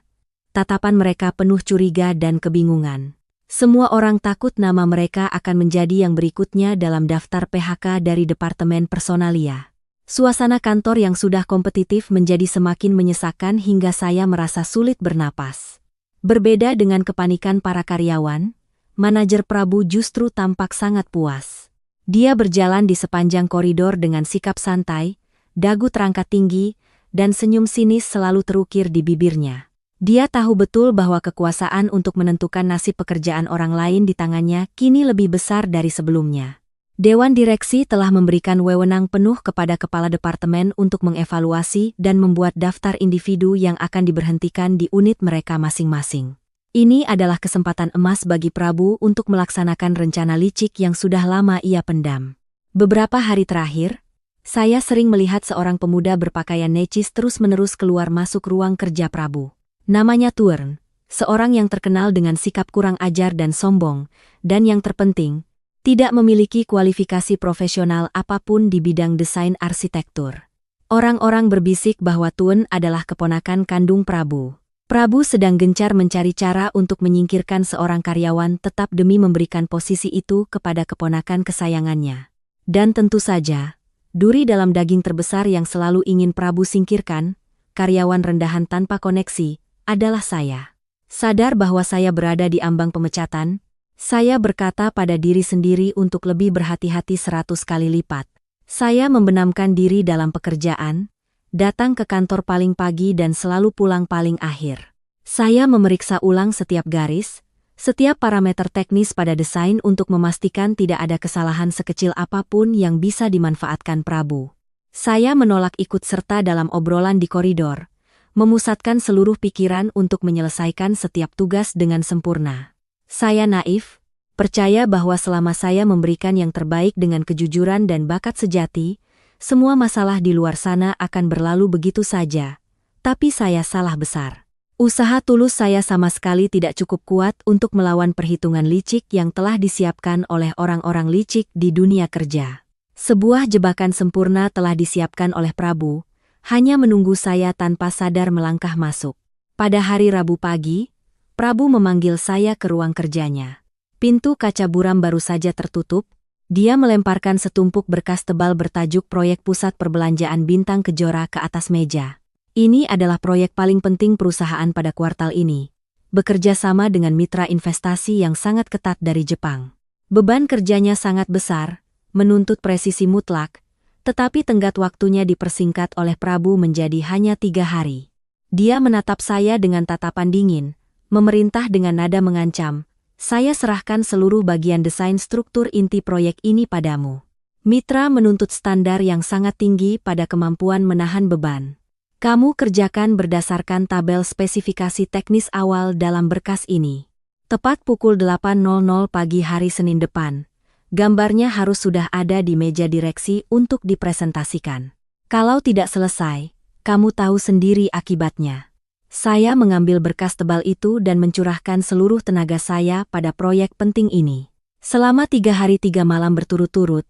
tatapan mereka penuh curiga dan kebingungan. Semua orang takut nama mereka akan menjadi yang berikutnya dalam daftar PHK dari Departemen Personalia. Suasana kantor yang sudah kompetitif menjadi semakin menyesakan hingga saya merasa sulit bernapas. Berbeda dengan kepanikan para karyawan, manajer Prabu justru tampak sangat puas. Dia berjalan di sepanjang koridor dengan sikap santai, dagu terangkat tinggi, dan senyum sinis selalu terukir di bibirnya. Dia tahu betul bahwa kekuasaan untuk menentukan nasib pekerjaan orang lain di tangannya kini lebih besar dari sebelumnya. Dewan Direksi telah memberikan wewenang penuh kepada kepala departemen untuk mengevaluasi dan membuat daftar individu yang akan diberhentikan di unit mereka masing-masing. Ini adalah kesempatan emas bagi Prabu untuk melaksanakan rencana licik yang sudah lama ia pendam. Beberapa hari terakhir, saya sering melihat seorang pemuda berpakaian necis terus-menerus keluar masuk ruang kerja Prabu. Namanya Tuern, seorang yang terkenal dengan sikap kurang ajar dan sombong, dan yang terpenting, tidak memiliki kualifikasi profesional apapun di bidang desain arsitektur. Orang-orang berbisik bahwa Tuern adalah keponakan kandung Prabu. Prabu sedang gencar mencari cara untuk menyingkirkan seorang karyawan tetap demi memberikan posisi itu kepada keponakan kesayangannya. Dan tentu saja, duri dalam daging terbesar yang selalu ingin Prabu singkirkan, karyawan rendahan tanpa koneksi, adalah saya. Sadar bahwa saya berada di ambang pemecatan, saya berkata pada diri sendiri untuk lebih berhati-hati 100 kali lipat. Saya membenamkan diri dalam pekerjaan, datang ke kantor paling pagi dan selalu pulang paling akhir. Saya memeriksa ulang setiap garis, setiap parameter teknis pada desain untuk memastikan tidak ada kesalahan sekecil apapun yang bisa dimanfaatkan Prabu. Saya menolak ikut serta dalam obrolan di koridor, memusatkan seluruh pikiran untuk menyelesaikan setiap tugas dengan sempurna. Saya naif, percaya bahwa selama saya memberikan yang terbaik dengan kejujuran dan bakat sejati, semua masalah di luar sana akan berlalu begitu saja, tapi saya salah besar. Usaha tulus saya sama sekali tidak cukup kuat untuk melawan perhitungan licik yang telah disiapkan oleh orang-orang licik di dunia kerja. Sebuah jebakan sempurna telah disiapkan oleh Prabu, hanya menunggu saya tanpa sadar melangkah masuk. Pada hari Rabu pagi, Prabu memanggil saya ke ruang kerjanya. Pintu kaca buram baru saja tertutup. Dia melemparkan setumpuk berkas tebal bertajuk Proyek Pusat Perbelanjaan Bintang Kejora ke atas meja. Ini adalah proyek paling penting perusahaan pada kuartal ini. Bekerja sama dengan mitra investasi yang sangat ketat dari Jepang. Beban kerjanya sangat besar, menuntut presisi mutlak, tetapi tenggat waktunya dipersingkat oleh Prabu menjadi hanya 3 hari. Dia menatap saya dengan tatapan dingin, memerintah dengan nada mengancam. Saya serahkan seluruh bagian desain struktur inti proyek ini padamu. Mitra menuntut standar yang sangat tinggi pada kemampuan menahan beban. Kamu kerjakan berdasarkan tabel spesifikasi teknis awal dalam berkas ini. Tepat pukul 8.00 pagi hari Senin depan, gambarnya harus sudah ada di meja direksi untuk dipresentasikan. Kalau tidak selesai, kamu tahu sendiri akibatnya. Saya mengambil berkas tebal itu dan mencurahkan seluruh tenaga saya pada proyek penting ini. Selama 3 hari 3 malam berturut-turut,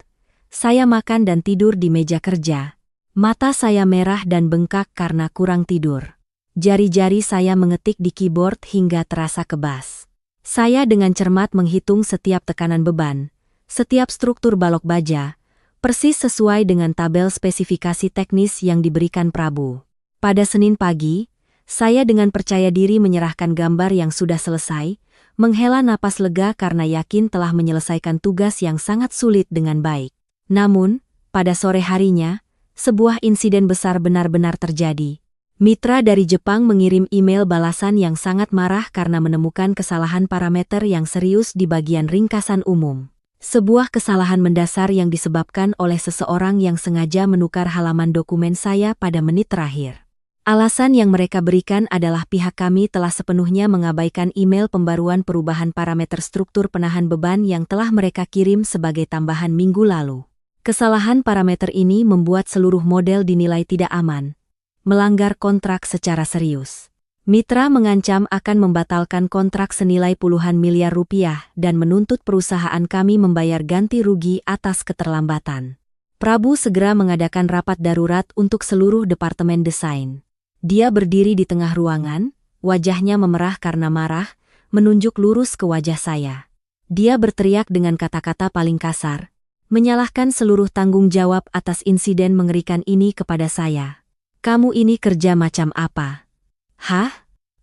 saya makan dan tidur di meja kerja. Mata saya merah dan bengkak karena kurang tidur. Jari-jari saya mengetik di keyboard hingga terasa kebas. Saya dengan cermat menghitung setiap tekanan beban, setiap struktur balok baja, persis sesuai dengan tabel spesifikasi teknis yang diberikan Prabu. Pada Senin pagi, saya dengan percaya diri menyerahkan gambar yang sudah selesai, menghela napas lega karena yakin telah menyelesaikan tugas yang sangat sulit dengan baik. Namun, pada sore harinya, sebuah insiden besar benar-benar terjadi. Mitra dari Jepang mengirim email balasan yang sangat marah karena menemukan kesalahan parameter yang serius di bagian ringkasan umum. Sebuah kesalahan mendasar yang disebabkan oleh seseorang yang sengaja menukar halaman dokumen saya pada menit terakhir. Alasan yang mereka berikan adalah pihak kami telah sepenuhnya mengabaikan email pembaruan perubahan parameter struktur penahan beban yang telah mereka kirim sebagai tambahan minggu lalu. Kesalahan parameter ini membuat seluruh model dinilai tidak aman, melanggar kontrak secara serius. Mitra mengancam akan membatalkan kontrak senilai puluhan miliar rupiah dan menuntut perusahaan kami membayar ganti rugi atas keterlambatan. Prabu segera mengadakan rapat darurat untuk seluruh departemen desain. Dia berdiri di tengah ruangan, wajahnya memerah karena marah, menunjuk lurus ke wajah saya. Dia berteriak dengan kata-kata paling kasar, menyalahkan seluruh tanggung jawab atas insiden mengerikan ini kepada saya. Kamu ini kerja macam apa? Hah?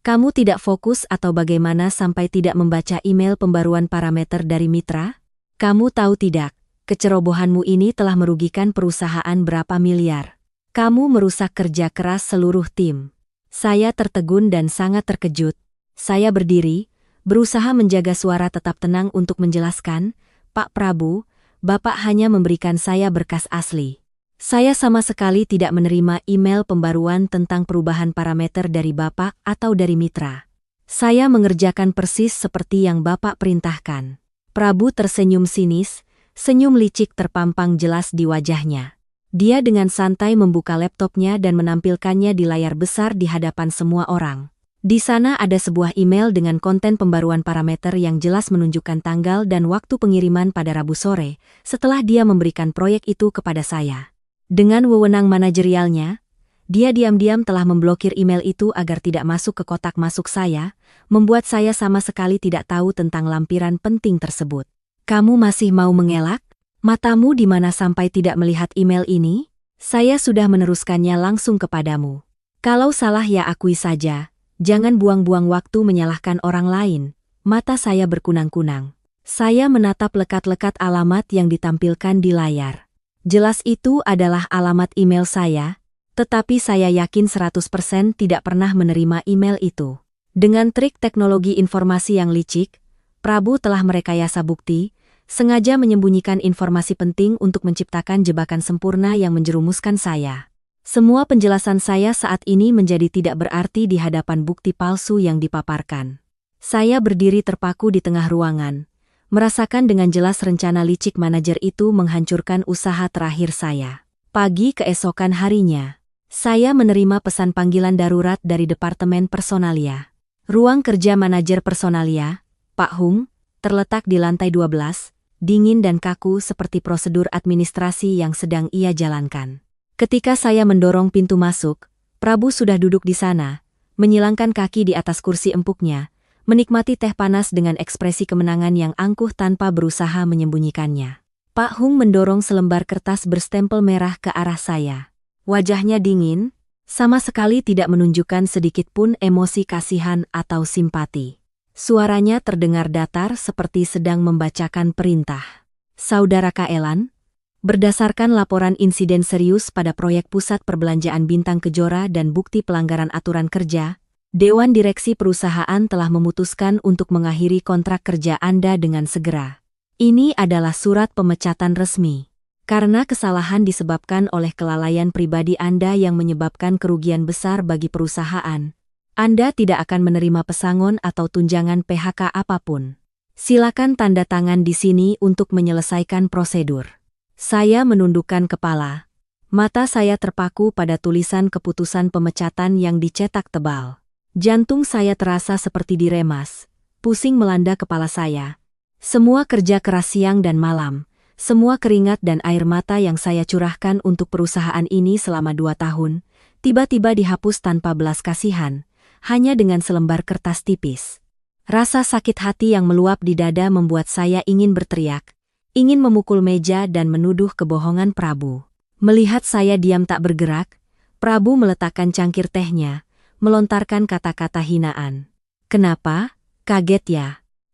Kamu tidak fokus atau bagaimana sampai tidak membaca email pembaruan parameter dari mitra? Kamu tahu tidak, kecerobohanmu ini telah merugikan perusahaan berapa miliar. Kamu merusak kerja keras seluruh tim. Saya tertegun dan sangat terkejut. Saya berdiri, berusaha menjaga suara tetap tenang untuk menjelaskan, Pak Prabu, Bapak hanya memberikan saya berkas asli. Saya sama sekali tidak menerima email pembaruan tentang perubahan parameter dari Bapak atau dari mitra. Saya mengerjakan persis seperti yang Bapak perintahkan. Prabu tersenyum sinis, senyum licik terpampang jelas di wajahnya. Dia dengan santai membuka laptopnya dan menampilkannya di layar besar di hadapan semua orang. Di sana ada sebuah email dengan konten pembaruan parameter yang jelas menunjukkan tanggal dan waktu pengiriman pada Rabu sore, setelah dia memberikan proyek itu kepada saya. Dengan wewenang manajerialnya, dia diam-diam telah memblokir email itu agar tidak masuk ke kotak masuk saya, membuat saya sama sekali tidak tahu tentang lampiran penting tersebut. Kamu masih mau mengelak? Matamu di mana sampai tidak melihat email ini? Saya sudah meneruskannya langsung kepadamu. Kalau salah ya akui saja, jangan buang-buang waktu menyalahkan orang lain. Mata saya berkunang-kunang. Saya menatap lekat-lekat alamat yang ditampilkan di layar. Jelas itu adalah alamat email saya, tetapi saya yakin 100% tidak pernah menerima email itu. Dengan trik teknologi informasi yang licik, Prabu telah merekayasa bukti, sengaja menyembunyikan informasi penting untuk menciptakan jebakan sempurna yang menjerumuskan saya. Semua penjelasan saya saat ini menjadi tidak berarti di hadapan bukti palsu yang dipaparkan. Saya berdiri terpaku di tengah ruangan, merasakan dengan jelas rencana licik manajer itu menghancurkan usaha terakhir saya. Pagi keesokan harinya, saya menerima pesan panggilan darurat dari Departemen Personalia. Ruang kerja manajer Personalia, Pak Hung, terletak di lantai 12, dingin dan kaku seperti prosedur administrasi yang sedang ia jalankan. Ketika saya mendorong pintu masuk, Prabu sudah duduk di sana, menyilangkan kaki di atas kursi empuknya, menikmati teh panas dengan ekspresi kemenangan yang angkuh tanpa berusaha menyembunyikannya. Pak Hung mendorong selembar kertas berstempel merah ke arah saya. Wajahnya dingin, sama sekali tidak menunjukkan sedikit pun emosi kasihan atau simpati. Suaranya terdengar datar seperti sedang membacakan perintah. Saudara Kaelan, berdasarkan laporan insiden serius pada proyek pusat perbelanjaan Bintang Kejora dan bukti pelanggaran aturan kerja, Dewan Direksi Perusahaan telah memutuskan untuk mengakhiri kontrak kerja Anda dengan segera. Ini adalah surat pemecatan resmi. Karena kesalahan disebabkan oleh kelalaian pribadi Anda yang menyebabkan kerugian besar bagi perusahaan, Anda tidak akan menerima pesangon atau tunjangan PHK apapun. Silakan tanda tangan di sini untuk menyelesaikan prosedur. Saya menundukkan kepala. Mata saya terpaku pada tulisan keputusan pemecatan yang dicetak tebal. Jantung saya terasa seperti diremas, pusing melanda kepala saya. Semua kerja keras siang dan malam, semua keringat dan air mata yang saya curahkan untuk perusahaan ini selama 2 tahun, tiba-tiba dihapus tanpa belas kasihan, hanya dengan selembar kertas tipis. Rasa sakit hati yang meluap di dada membuat saya ingin berteriak, ingin memukul meja dan menuduh kebohongan Prabu. Melihat saya diam tak bergerak, Prabu meletakkan cangkir tehnya, melontarkan kata-kata hinaan. Kenapa? Kaget ya?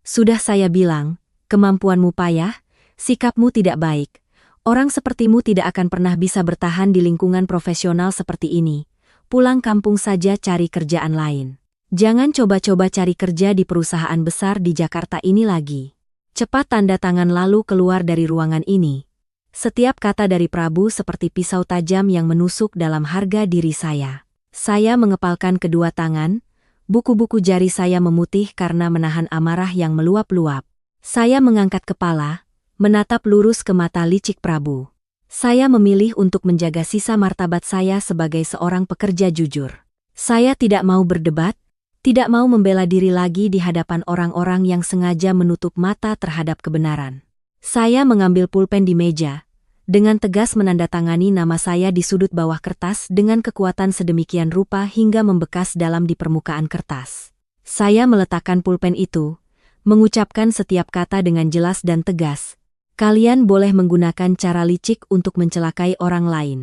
Sudah saya bilang, kemampuanmu payah, sikapmu tidak baik. Orang sepertimu tidak akan pernah bisa bertahan di lingkungan profesional seperti ini. Pulang kampung saja cari kerjaan lain. Jangan coba-coba cari kerja di perusahaan besar di Jakarta ini lagi. Cepat tanda tangan lalu keluar dari ruangan ini. Setiap kata dari Prabu seperti pisau tajam yang menusuk dalam harga diri saya. Saya mengepalkan kedua tangan, buku-buku jari saya memutih karena menahan amarah yang meluap-luap. Saya mengangkat kepala, menatap lurus ke mata licik Prabu. Saya memilih untuk menjaga sisa martabat saya sebagai seorang pekerja jujur. Saya tidak mau berdebat, tidak mau membela diri lagi di hadapan orang-orang yang sengaja menutup mata terhadap kebenaran. Saya mengambil pulpen di meja, dengan tegas menandatangani nama saya di sudut bawah kertas dengan kekuatan sedemikian rupa hingga membekas dalam di permukaan kertas. Saya meletakkan pulpen itu, mengucapkan setiap kata dengan jelas dan tegas. Kalian boleh menggunakan cara licik untuk mencelakai orang lain.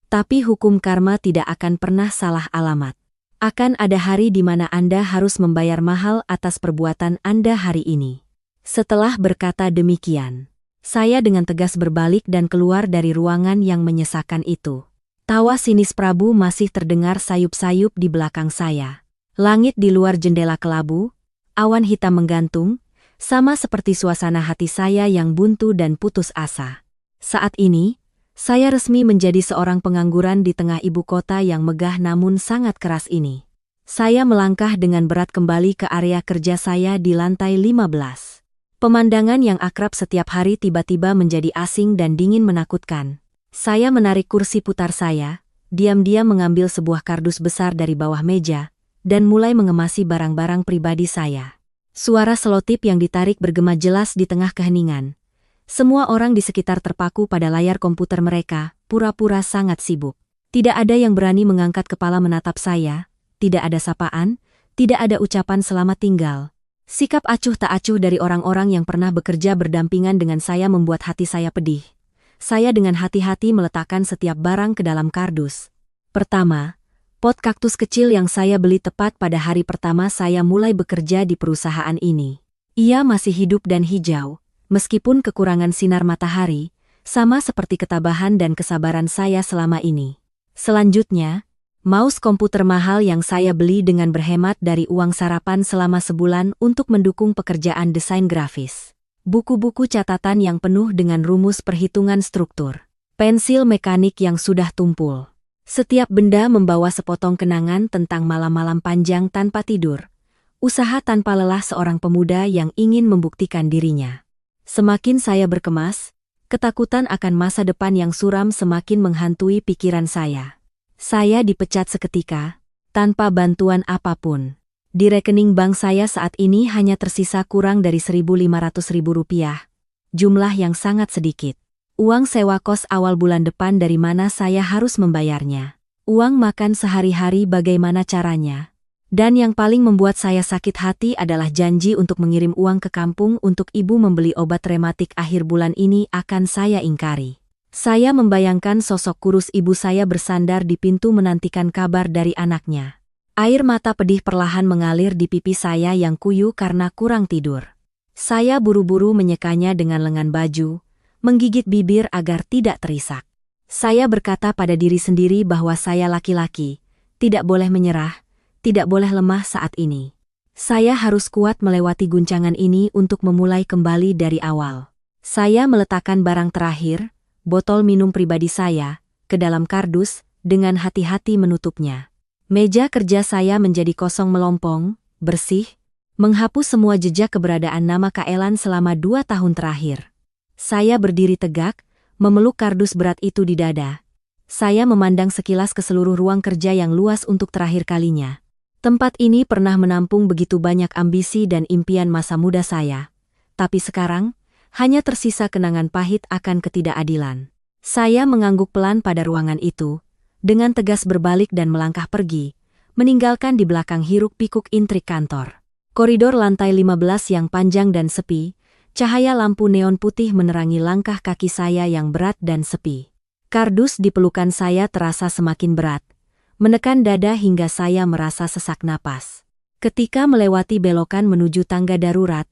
Tapi hukum karma tidak akan pernah salah alamat. Akan ada hari di mana Anda harus membayar mahal atas perbuatan Anda hari ini. Setelah berkata demikian, saya dengan tegas berbalik dan keluar dari ruangan yang menyesakan itu. Tawa sinis Prabu masih terdengar sayup-sayup di belakang saya. Langit di luar jendela kelabu, awan hitam menggantung, sama seperti suasana hati saya yang buntu dan putus asa. Saat ini, saya resmi menjadi seorang pengangguran di tengah ibu kota yang megah namun sangat keras ini. Saya melangkah dengan berat kembali ke area kerja saya di lantai 15. Pemandangan yang akrab setiap hari tiba-tiba menjadi asing dan dingin menakutkan. Saya menarik kursi putar saya, diam-diam mengambil sebuah kardus besar dari bawah meja, dan mulai mengemasi barang-barang pribadi saya. Suara selotip yang ditarik bergema jelas di tengah keheningan. Semua orang di sekitar terpaku pada layar komputer mereka, pura-pura sangat sibuk. Tidak ada yang berani mengangkat kepala menatap saya, tidak ada sapaan, tidak ada ucapan selamat tinggal. Sikap acuh tak acuh dari orang-orang yang pernah bekerja berdampingan dengan saya membuat hati saya pedih. Saya dengan hati-hati meletakkan setiap barang ke dalam kardus. Pertama, pot kaktus kecil yang saya beli tepat pada hari pertama saya mulai bekerja di perusahaan ini. Ia masih hidup dan hijau. Meskipun kekurangan sinar matahari, sama seperti ketabahan dan kesabaran saya selama ini. Selanjutnya, mouse komputer mahal yang saya beli dengan berhemat dari uang sarapan selama sebulan untuk mendukung pekerjaan desain grafis. Buku-buku catatan yang penuh dengan rumus perhitungan struktur. Pensil mekanik yang sudah tumpul. Setiap benda membawa sepotong kenangan tentang malam-malam panjang tanpa tidur. Usaha tanpa lelah seorang pemuda yang ingin membuktikan dirinya. Semakin saya berkemas, ketakutan akan masa depan yang suram semakin menghantui pikiran saya. Saya dipecat seketika, tanpa bantuan apapun. Di rekening bank saya saat ini hanya tersisa kurang dari Rp1.500.000, jumlah yang sangat sedikit. Uang sewa kos awal bulan depan dari mana saya harus membayarnya. Uang makan sehari-hari bagaimana caranya. Dan yang paling membuat saya sakit hati adalah janji untuk mengirim uang ke kampung untuk ibu membeli obat rematik akhir bulan ini akan saya ingkari. Saya membayangkan sosok kurus ibu saya bersandar di pintu menantikan kabar dari anaknya. Air mata pedih perlahan mengalir di pipi saya yang kuyu karena kurang tidur. Saya buru-buru menyekanya dengan lengan baju, menggigit bibir agar tidak terisak. Saya berkata pada diri sendiri bahwa saya laki-laki, tidak boleh menyerah, tidak boleh lemah saat ini. Saya harus kuat melewati guncangan ini untuk memulai kembali dari awal. Saya meletakkan barang terakhir, botol minum pribadi saya, ke dalam kardus, dengan hati-hati menutupnya. Meja kerja saya menjadi kosong melompong, bersih, menghapus semua jejak keberadaan nama Kak Elan selama 2 tahun terakhir. Saya berdiri tegak, memeluk kardus berat itu di dada. Saya memandang sekilas ke seluruh ruang kerja yang luas untuk terakhir kalinya. Tempat ini pernah menampung begitu banyak ambisi dan impian masa muda saya. Tapi sekarang, hanya tersisa kenangan pahit akan ketidakadilan. Saya mengangguk pelan pada ruangan itu, dengan tegas berbalik dan melangkah pergi, meninggalkan di belakang hiruk-pikuk intrik kantor. Koridor lantai 15 yang panjang dan sepi, cahaya lampu neon putih menerangi langkah kaki saya yang berat dan sepi. Kardus di pelukan saya terasa semakin berat, menekan dada hingga saya merasa sesak napas. Ketika melewati belokan menuju tangga darurat,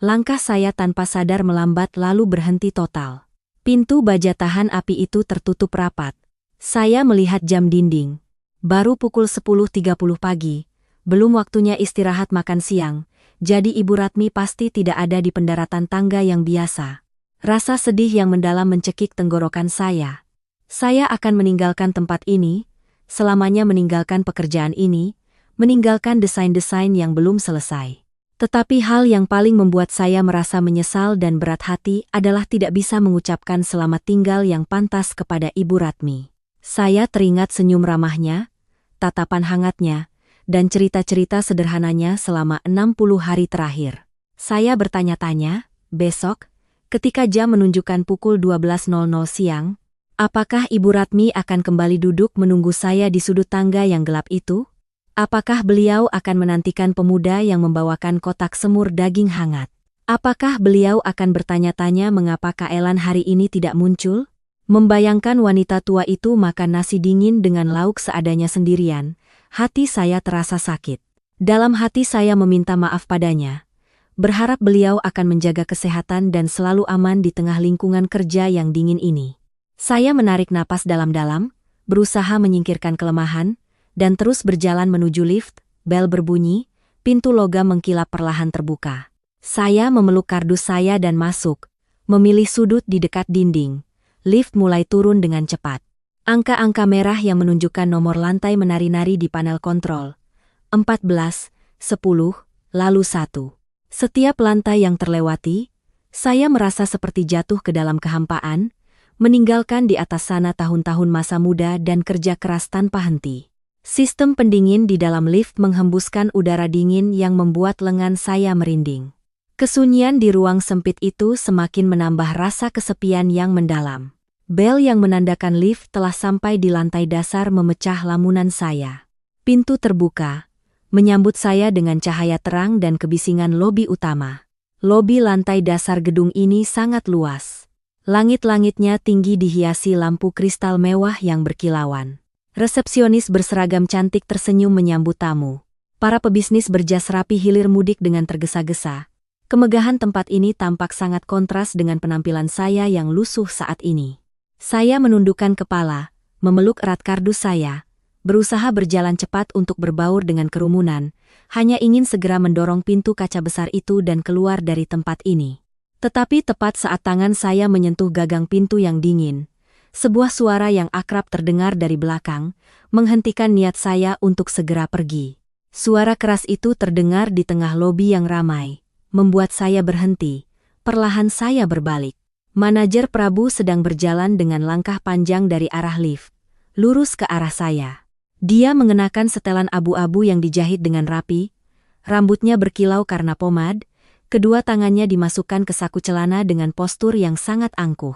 langkah saya tanpa sadar melambat lalu berhenti total. Pintu baja tahan api itu tertutup rapat. Saya melihat jam dinding. Baru pukul 10.30 pagi, belum waktunya istirahat makan siang, jadi Ibu Ratmi pasti tidak ada di pendaratan tangga yang biasa. Rasa sedih yang mendalam mencekik tenggorokan saya. Saya akan meninggalkan tempat ini, selamanya meninggalkan pekerjaan ini, meninggalkan desain-desain yang belum selesai. Tetapi hal yang paling membuat saya merasa menyesal dan berat hati adalah tidak bisa mengucapkan selamat tinggal yang pantas kepada Ibu Ratmi. Saya teringat senyum ramahnya, tatapan hangatnya, dan cerita-cerita sederhananya selama 60 hari terakhir. Saya bertanya-tanya, besok, ketika jam menunjukkan pukul 12.00 siang, apakah Ibu Ratmi akan kembali duduk menunggu saya di sudut tangga yang gelap itu? Apakah beliau akan menantikan pemuda yang membawakan kotak semur daging hangat? Apakah beliau akan bertanya-tanya mengapa Kaelan hari ini tidak muncul? Membayangkan wanita tua itu makan nasi dingin dengan lauk seadanya sendirian, hati saya terasa sakit. Dalam hati saya meminta maaf padanya, berharap beliau akan menjaga kesehatan dan selalu aman di tengah lingkungan kerja yang dingin ini. Saya menarik napas dalam-dalam, berusaha menyingkirkan kelemahan, dan terus berjalan menuju lift. Bel berbunyi, pintu logam mengkilap perlahan terbuka. Saya memeluk kardus saya dan masuk, memilih sudut di dekat dinding. Lift mulai turun dengan cepat. Angka-angka merah yang menunjukkan nomor lantai menari-nari di panel kontrol. 14, 10, lalu 1. Setiap lantai yang terlewati, saya merasa seperti jatuh ke dalam kehampaan, meninggalkan di atas sana tahun-tahun masa muda dan kerja keras tanpa henti. Sistem pendingin di dalam lift menghembuskan udara dingin yang membuat lengan saya merinding. Kesunyian di ruang sempit itu semakin menambah rasa kesepian yang mendalam. Bel yang menandakan lift telah sampai di lantai dasar memecah lamunan saya. Pintu terbuka, menyambut saya dengan cahaya terang dan kebisingan lobi utama. Lobi lantai dasar gedung ini sangat luas. Langit-langitnya tinggi dihiasi lampu kristal mewah yang berkilauan. Resepsionis berseragam cantik tersenyum menyambut tamu. Para pebisnis berjas rapi hilir mudik dengan tergesa-gesa. Kemegahan tempat ini tampak sangat kontras dengan penampilan saya yang lusuh saat ini. Saya menundukkan kepala, memeluk erat kardus saya, berusaha berjalan cepat untuk berbaur dengan kerumunan, hanya ingin segera mendorong pintu kaca besar itu dan keluar dari tempat ini. Tetapi tepat saat tangan saya menyentuh gagang pintu yang dingin, sebuah suara yang akrab terdengar dari belakang, menghentikan niat saya untuk segera pergi. Suara keras itu terdengar di tengah lobi yang ramai, membuat saya berhenti. Perlahan saya berbalik. Manajer Prabu sedang berjalan dengan langkah panjang dari arah lift, lurus ke arah saya. Dia mengenakan setelan abu-abu yang dijahit dengan rapi, rambutnya berkilau karena pomade, kedua tangannya dimasukkan ke saku celana dengan postur yang sangat angkuh.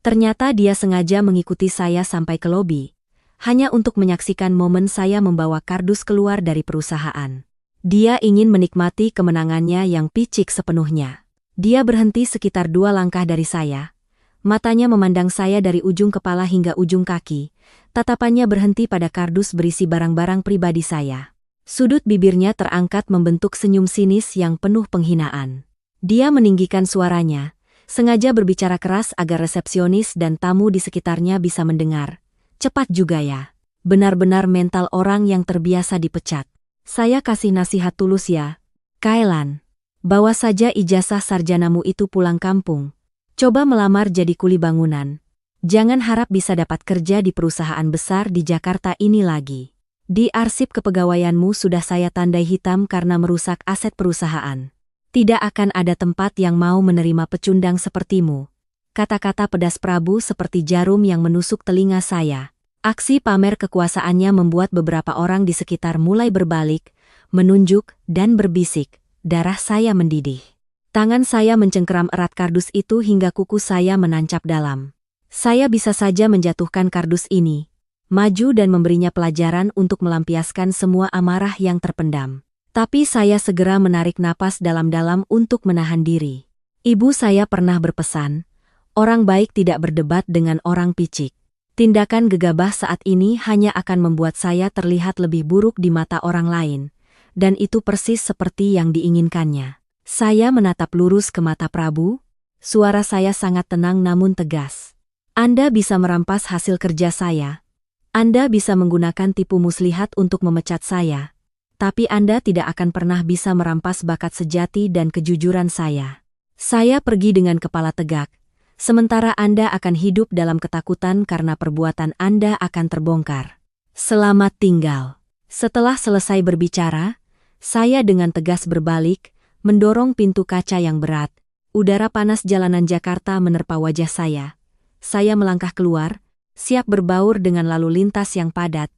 Ternyata dia sengaja mengikuti saya sampai ke lobi, hanya untuk menyaksikan momen saya membawa kardus keluar dari perusahaan. Dia ingin menikmati kemenangannya yang picik sepenuhnya. Dia berhenti sekitar 2 langkah dari saya. Matanya memandang saya dari ujung kepala hingga ujung kaki. Tatapannya berhenti pada kardus berisi barang-barang pribadi saya. Sudut bibirnya terangkat membentuk senyum sinis yang penuh penghinaan. Dia meninggikan suaranya, sengaja berbicara keras agar resepsionis dan tamu di sekitarnya bisa mendengar. Cepat juga ya. Benar-benar mental orang yang terbiasa dipecat. Saya kasih nasihat tulus ya, Kaelan. Bawa saja ijazah sarjanamu itu pulang kampung. Coba melamar jadi kuli bangunan. Jangan harap bisa dapat kerja di perusahaan besar di Jakarta ini lagi. Di arsip kepegawaianmu sudah saya tandai hitam karena merusak aset perusahaan. Tidak akan ada tempat yang mau menerima pecundang sepertimu. Kata-kata pedas Prabu seperti jarum yang menusuk telinga saya. Aksi pamer kekuasaannya membuat beberapa orang di sekitar mulai berbalik, menunjuk, dan berbisik. Darah saya mendidih. Tangan saya mencengkeram erat kardus itu hingga kuku saya menancap dalam. Saya bisa saja menjatuhkan kardus ini, maju dan memberinya pelajaran untuk melampiaskan semua amarah yang terpendam. Tapi saya segera menarik napas dalam-dalam untuk menahan diri. Ibu saya pernah berpesan, orang baik tidak berdebat dengan orang picik. Tindakan gegabah saat ini hanya akan membuat saya terlihat lebih buruk di mata orang lain, dan itu persis seperti yang diinginkannya. Saya menatap lurus ke mata Prabu, suara saya sangat tenang namun tegas. Anda bisa merampas hasil kerja saya. Anda bisa menggunakan tipu muslihat untuk memecat saya. Tapi Anda tidak akan pernah bisa merampas bakat sejati dan kejujuran saya. Saya pergi dengan kepala tegak, sementara Anda akan hidup dalam ketakutan karena perbuatan Anda akan terbongkar. Selamat tinggal. Setelah selesai berbicara, saya dengan tegas berbalik, mendorong pintu kaca yang berat. Udara panas jalanan Jakarta menerpa wajah saya. Saya melangkah keluar, siap berbaur dengan lalu lintas yang padat,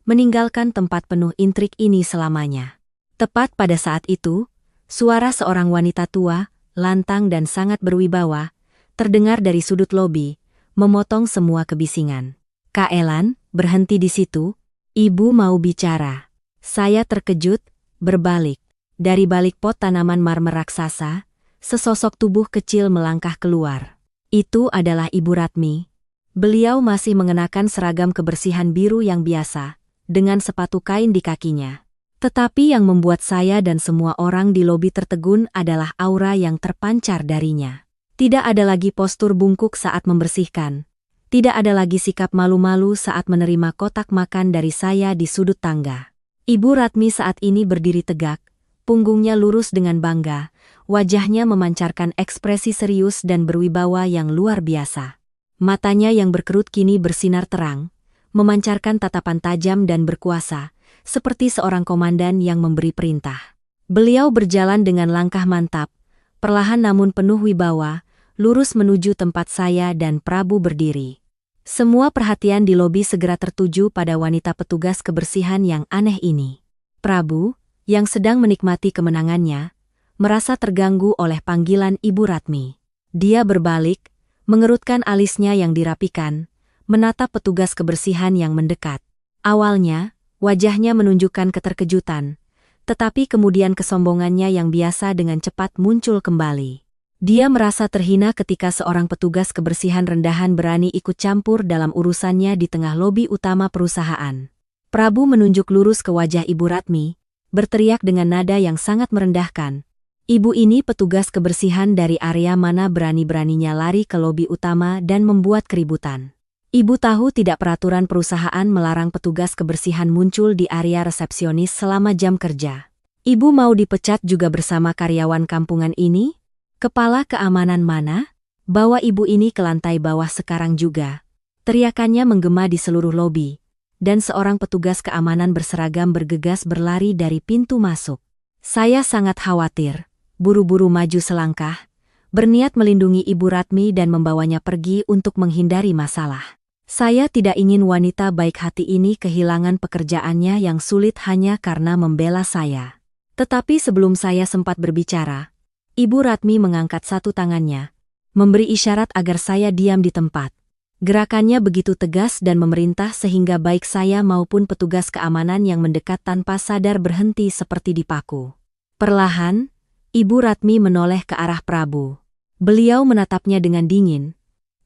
meninggalkan tempat penuh intrik ini selamanya. Tepat pada saat itu, suara seorang wanita tua, lantang dan sangat berwibawa, terdengar dari sudut lobi, memotong semua kebisingan. Kak Elan, berhenti di situ, Ibu mau bicara. Saya terkejut, berbalik. Dari balik pot tanaman marmer raksasa, sesosok tubuh kecil melangkah keluar. Itu adalah Ibu Ratmi. Beliau masih mengenakan seragam kebersihan biru yang biasa, dengan sepatu kain di kakinya. Tetapi yang membuat saya dan semua orang di lobi tertegun adalah aura yang terpancar darinya. Tidak ada lagi postur bungkuk saat membersihkan. Tidak ada lagi sikap malu-malu saat menerima kotak makan dari saya di sudut tangga. Ibu Ratmi saat ini berdiri tegak, punggungnya lurus dengan bangga, wajahnya memancarkan ekspresi serius dan berwibawa yang luar biasa. Matanya yang berkerut kini bersinar terang, memancarkan tatapan tajam dan berkuasa, seperti seorang komandan yang memberi perintah. Beliau berjalan dengan langkah mantap, perlahan namun penuh wibawa, lurus menuju tempat saya dan Prabu berdiri. Semua perhatian di lobi segera tertuju pada wanita petugas kebersihan yang aneh ini. Prabu, yang sedang menikmati kemenangannya, merasa terganggu oleh panggilan Ibu Ratmi. Dia berbalik, mengerutkan alisnya yang dirapikan, menatap petugas kebersihan yang mendekat. Awalnya, wajahnya menunjukkan keterkejutan, tetapi kemudian kesombongannya yang biasa dengan cepat muncul kembali. Dia merasa terhina ketika seorang petugas kebersihan rendahan berani ikut campur dalam urusannya di tengah lobi utama perusahaan. Prabu menunjuk lurus ke wajah Ibu Ratmi, berteriak dengan nada yang sangat merendahkan. Ibu ini petugas kebersihan dari area mana berani-beraninya lari ke lobi utama dan membuat keributan. Ibu tahu tidak peraturan perusahaan melarang petugas kebersihan muncul di area resepsionis selama jam kerja. Ibu mau dipecat juga bersama karyawan kampungan ini? Kepala keamanan mana? Bawa ibu ini ke lantai bawah sekarang juga. Teriakannya menggema di seluruh lobi, dan seorang petugas keamanan berseragam bergegas berlari dari pintu masuk. Saya sangat khawatir. Buru-buru maju selangkah, berniat melindungi Ibu Ratmi dan membawanya pergi untuk menghindari masalah. Saya tidak ingin wanita baik hati ini kehilangan pekerjaannya yang sulit hanya karena membela saya. Tetapi sebelum saya sempat berbicara, Ibu Ratmi mengangkat satu tangannya, memberi isyarat agar saya diam di tempat. Gerakannya begitu tegas dan memerintah sehingga baik saya maupun petugas keamanan yang mendekat tanpa sadar berhenti seperti dipaku. Perlahan, Ibu Ratmi menoleh ke arah Prabu. Beliau menatapnya dengan dingin.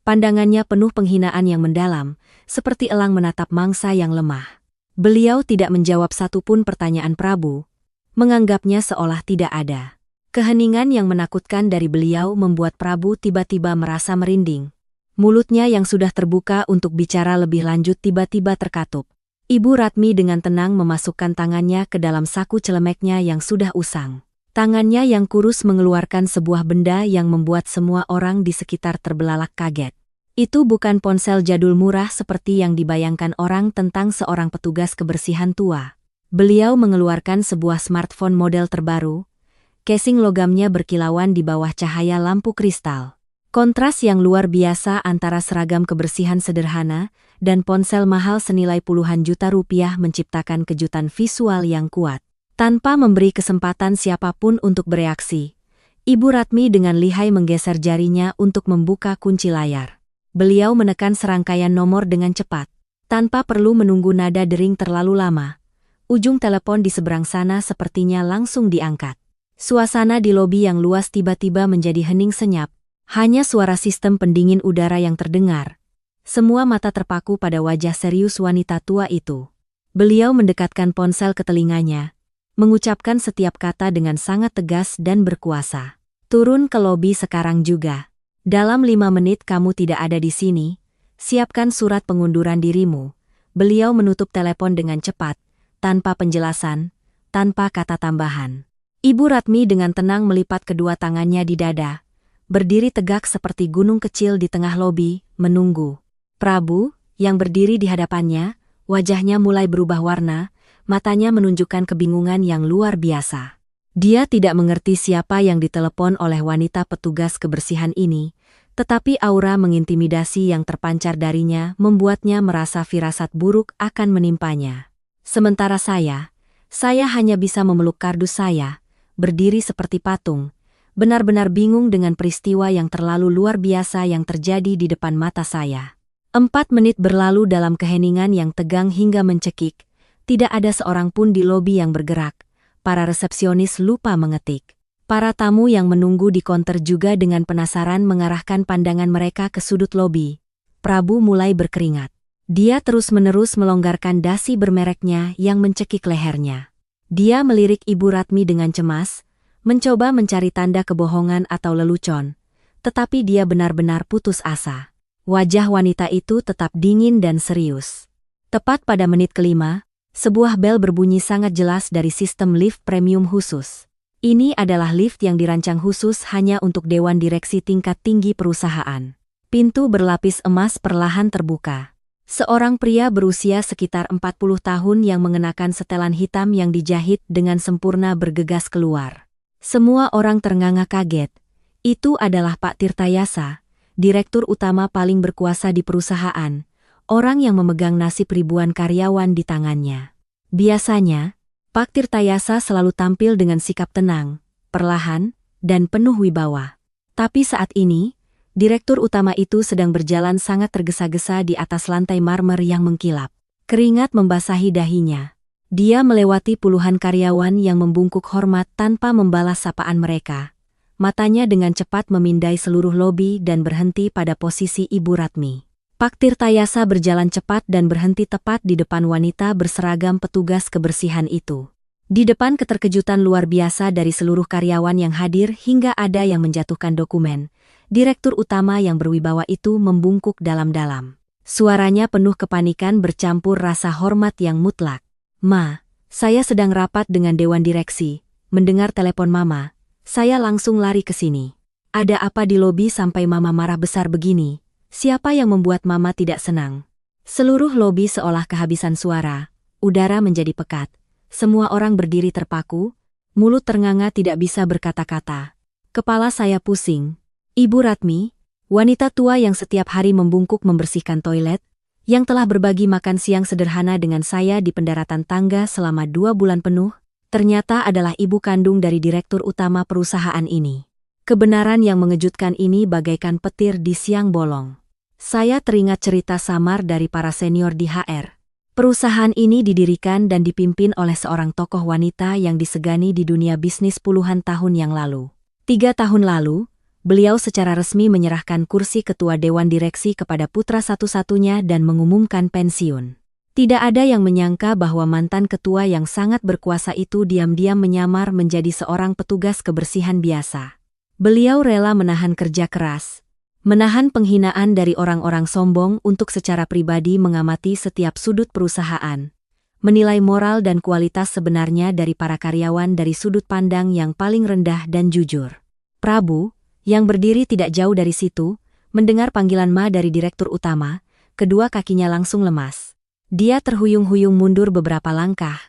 Pandangannya penuh penghinaan yang mendalam, seperti elang menatap mangsa yang lemah. Beliau tidak menjawab satupun pertanyaan Prabu, menganggapnya seolah tidak ada. Keheningan yang menakutkan dari beliau membuat Prabu tiba-tiba merasa merinding. Mulutnya yang sudah terbuka untuk bicara lebih lanjut tiba-tiba terkatup. Ibu Ratmi dengan tenang memasukkan tangannya ke dalam saku celemeknya yang sudah usang. Tangannya yang kurus mengeluarkan sebuah benda yang membuat semua orang di sekitar terbelalak kaget. Itu bukan ponsel jadul murah seperti yang dibayangkan orang tentang seorang petugas kebersihan tua. Beliau mengeluarkan sebuah smartphone model terbaru. Casing logamnya berkilauan di bawah cahaya lampu kristal. Kontras yang luar biasa antara seragam kebersihan sederhana dan ponsel mahal senilai puluhan juta rupiah menciptakan kejutan visual yang kuat. Tanpa memberi kesempatan siapapun untuk bereaksi, Ibu Ratmi dengan lihai menggeser jarinya untuk membuka kunci layar. Beliau menekan serangkaian nomor dengan cepat. Tanpa perlu menunggu nada dering terlalu lama, ujung telepon di seberang sana sepertinya langsung diangkat. Suasana di lobi yang luas tiba-tiba menjadi hening senyap. Hanya suara sistem pendingin udara yang terdengar. Semua mata terpaku pada wajah serius wanita tua itu. Beliau mendekatkan ponsel ke telinganya, mengucapkan setiap kata dengan sangat tegas dan berkuasa. Turun ke lobi sekarang juga. Dalam 5 menit kamu tidak ada di sini. Siapkan surat pengunduran dirimu. Beliau menutup telepon dengan cepat, tanpa penjelasan, tanpa kata tambahan. Ibu Ratmi dengan tenang melipat kedua tangannya di dada, berdiri tegak seperti gunung kecil di tengah lobi, menunggu. Prabu, yang berdiri di hadapannya, wajahnya mulai berubah warna, matanya menunjukkan kebingungan yang luar biasa. Dia tidak mengerti siapa yang ditelepon oleh wanita petugas kebersihan ini, tetapi aura mengintimidasi yang terpancar darinya membuatnya merasa firasat buruk akan menimpanya. Sementara saya hanya bisa memeluk kardus saya, berdiri seperti patung, benar-benar bingung dengan peristiwa yang terlalu luar biasa yang terjadi di depan mata saya. 4 menit berlalu dalam keheningan yang tegang hingga mencekik. Tidak ada seorang pun di lobi yang bergerak. Para resepsionis lupa mengetik. Para tamu yang menunggu di konter juga dengan penasaran mengarahkan pandangan mereka ke sudut lobi. Prabu mulai berkeringat. Dia terus-menerus melonggarkan dasi bermereknya yang mencekik lehernya. Dia melirik Ibu Ratmi dengan cemas, mencoba mencari tanda kebohongan atau lelucon. Tetapi dia benar-benar putus asa. Wajah wanita itu tetap dingin dan serius. Tepat pada menit kelima, sebuah bel berbunyi sangat jelas dari sistem lift premium khusus. Ini adalah lift yang dirancang khusus hanya untuk dewan direksi tingkat tinggi perusahaan. Pintu berlapis emas perlahan terbuka. Seorang pria berusia sekitar 40 tahun yang mengenakan setelan hitam yang dijahit dengan sempurna bergegas keluar. Semua orang ternganga kaget. Itu adalah Pak Tirtayasa, direktur utama paling berkuasa di perusahaan. Orang yang memegang nasib ribuan karyawan di tangannya. Biasanya, Pak Tirtayasa selalu tampil dengan sikap tenang, perlahan, dan penuh wibawa. Tapi saat ini, direktur utama itu sedang berjalan sangat tergesa-gesa di atas lantai marmer yang mengkilap. Keringat membasahi dahinya. Dia melewati puluhan karyawan yang membungkuk hormat tanpa membalas sapaan mereka. Matanya dengan cepat memindai seluruh lobi dan berhenti pada posisi Ibu Ratmi. Pak Tirtayasa berjalan cepat dan berhenti tepat di depan wanita berseragam petugas kebersihan itu. Di depan keterkejutan luar biasa dari seluruh karyawan yang hadir hingga ada yang menjatuhkan dokumen, direktur utama yang berwibawa itu membungkuk dalam-dalam. Suaranya penuh kepanikan bercampur rasa hormat yang mutlak. "Ma, saya sedang rapat dengan dewan direksi. Mendengar telepon Mama, saya langsung lari ke sini. Ada apa di lobi sampai Mama marah besar begini? Siapa yang membuat Mama tidak senang?" Seluruh lobi seolah kehabisan suara, udara menjadi pekat. Semua orang berdiri terpaku, mulut ternganga tidak bisa berkata-kata. Kepala saya pusing. Ibu Ratmi, wanita tua yang setiap hari membungkuk membersihkan toilet, yang telah berbagi makan siang sederhana dengan saya di pendaratan tangga selama 2 bulan penuh, ternyata adalah ibu kandung dari direktur utama perusahaan ini. Kebenaran yang mengejutkan ini bagaikan petir di siang bolong. Saya teringat cerita samar dari para senior di HR. Perusahaan ini didirikan dan dipimpin oleh seorang tokoh wanita yang disegani di dunia bisnis puluhan tahun yang lalu. 3 tahun lalu, beliau secara resmi menyerahkan kursi ketua dewan direksi kepada putra satu-satunya dan mengumumkan pensiun. Tidak ada yang menyangka bahwa mantan ketua yang sangat berkuasa itu diam-diam menyamar menjadi seorang petugas kebersihan biasa. Beliau rela menahan kerja keras, menahan penghinaan dari orang-orang sombong untuk secara pribadi mengamati setiap sudut perusahaan, menilai moral dan kualitas sebenarnya dari para karyawan dari sudut pandang yang paling rendah dan jujur. Prabu, yang berdiri tidak jauh dari situ, mendengar panggilan Ma dari direktur utama, kedua kakinya langsung lemas. Dia terhuyung-huyung mundur beberapa langkah.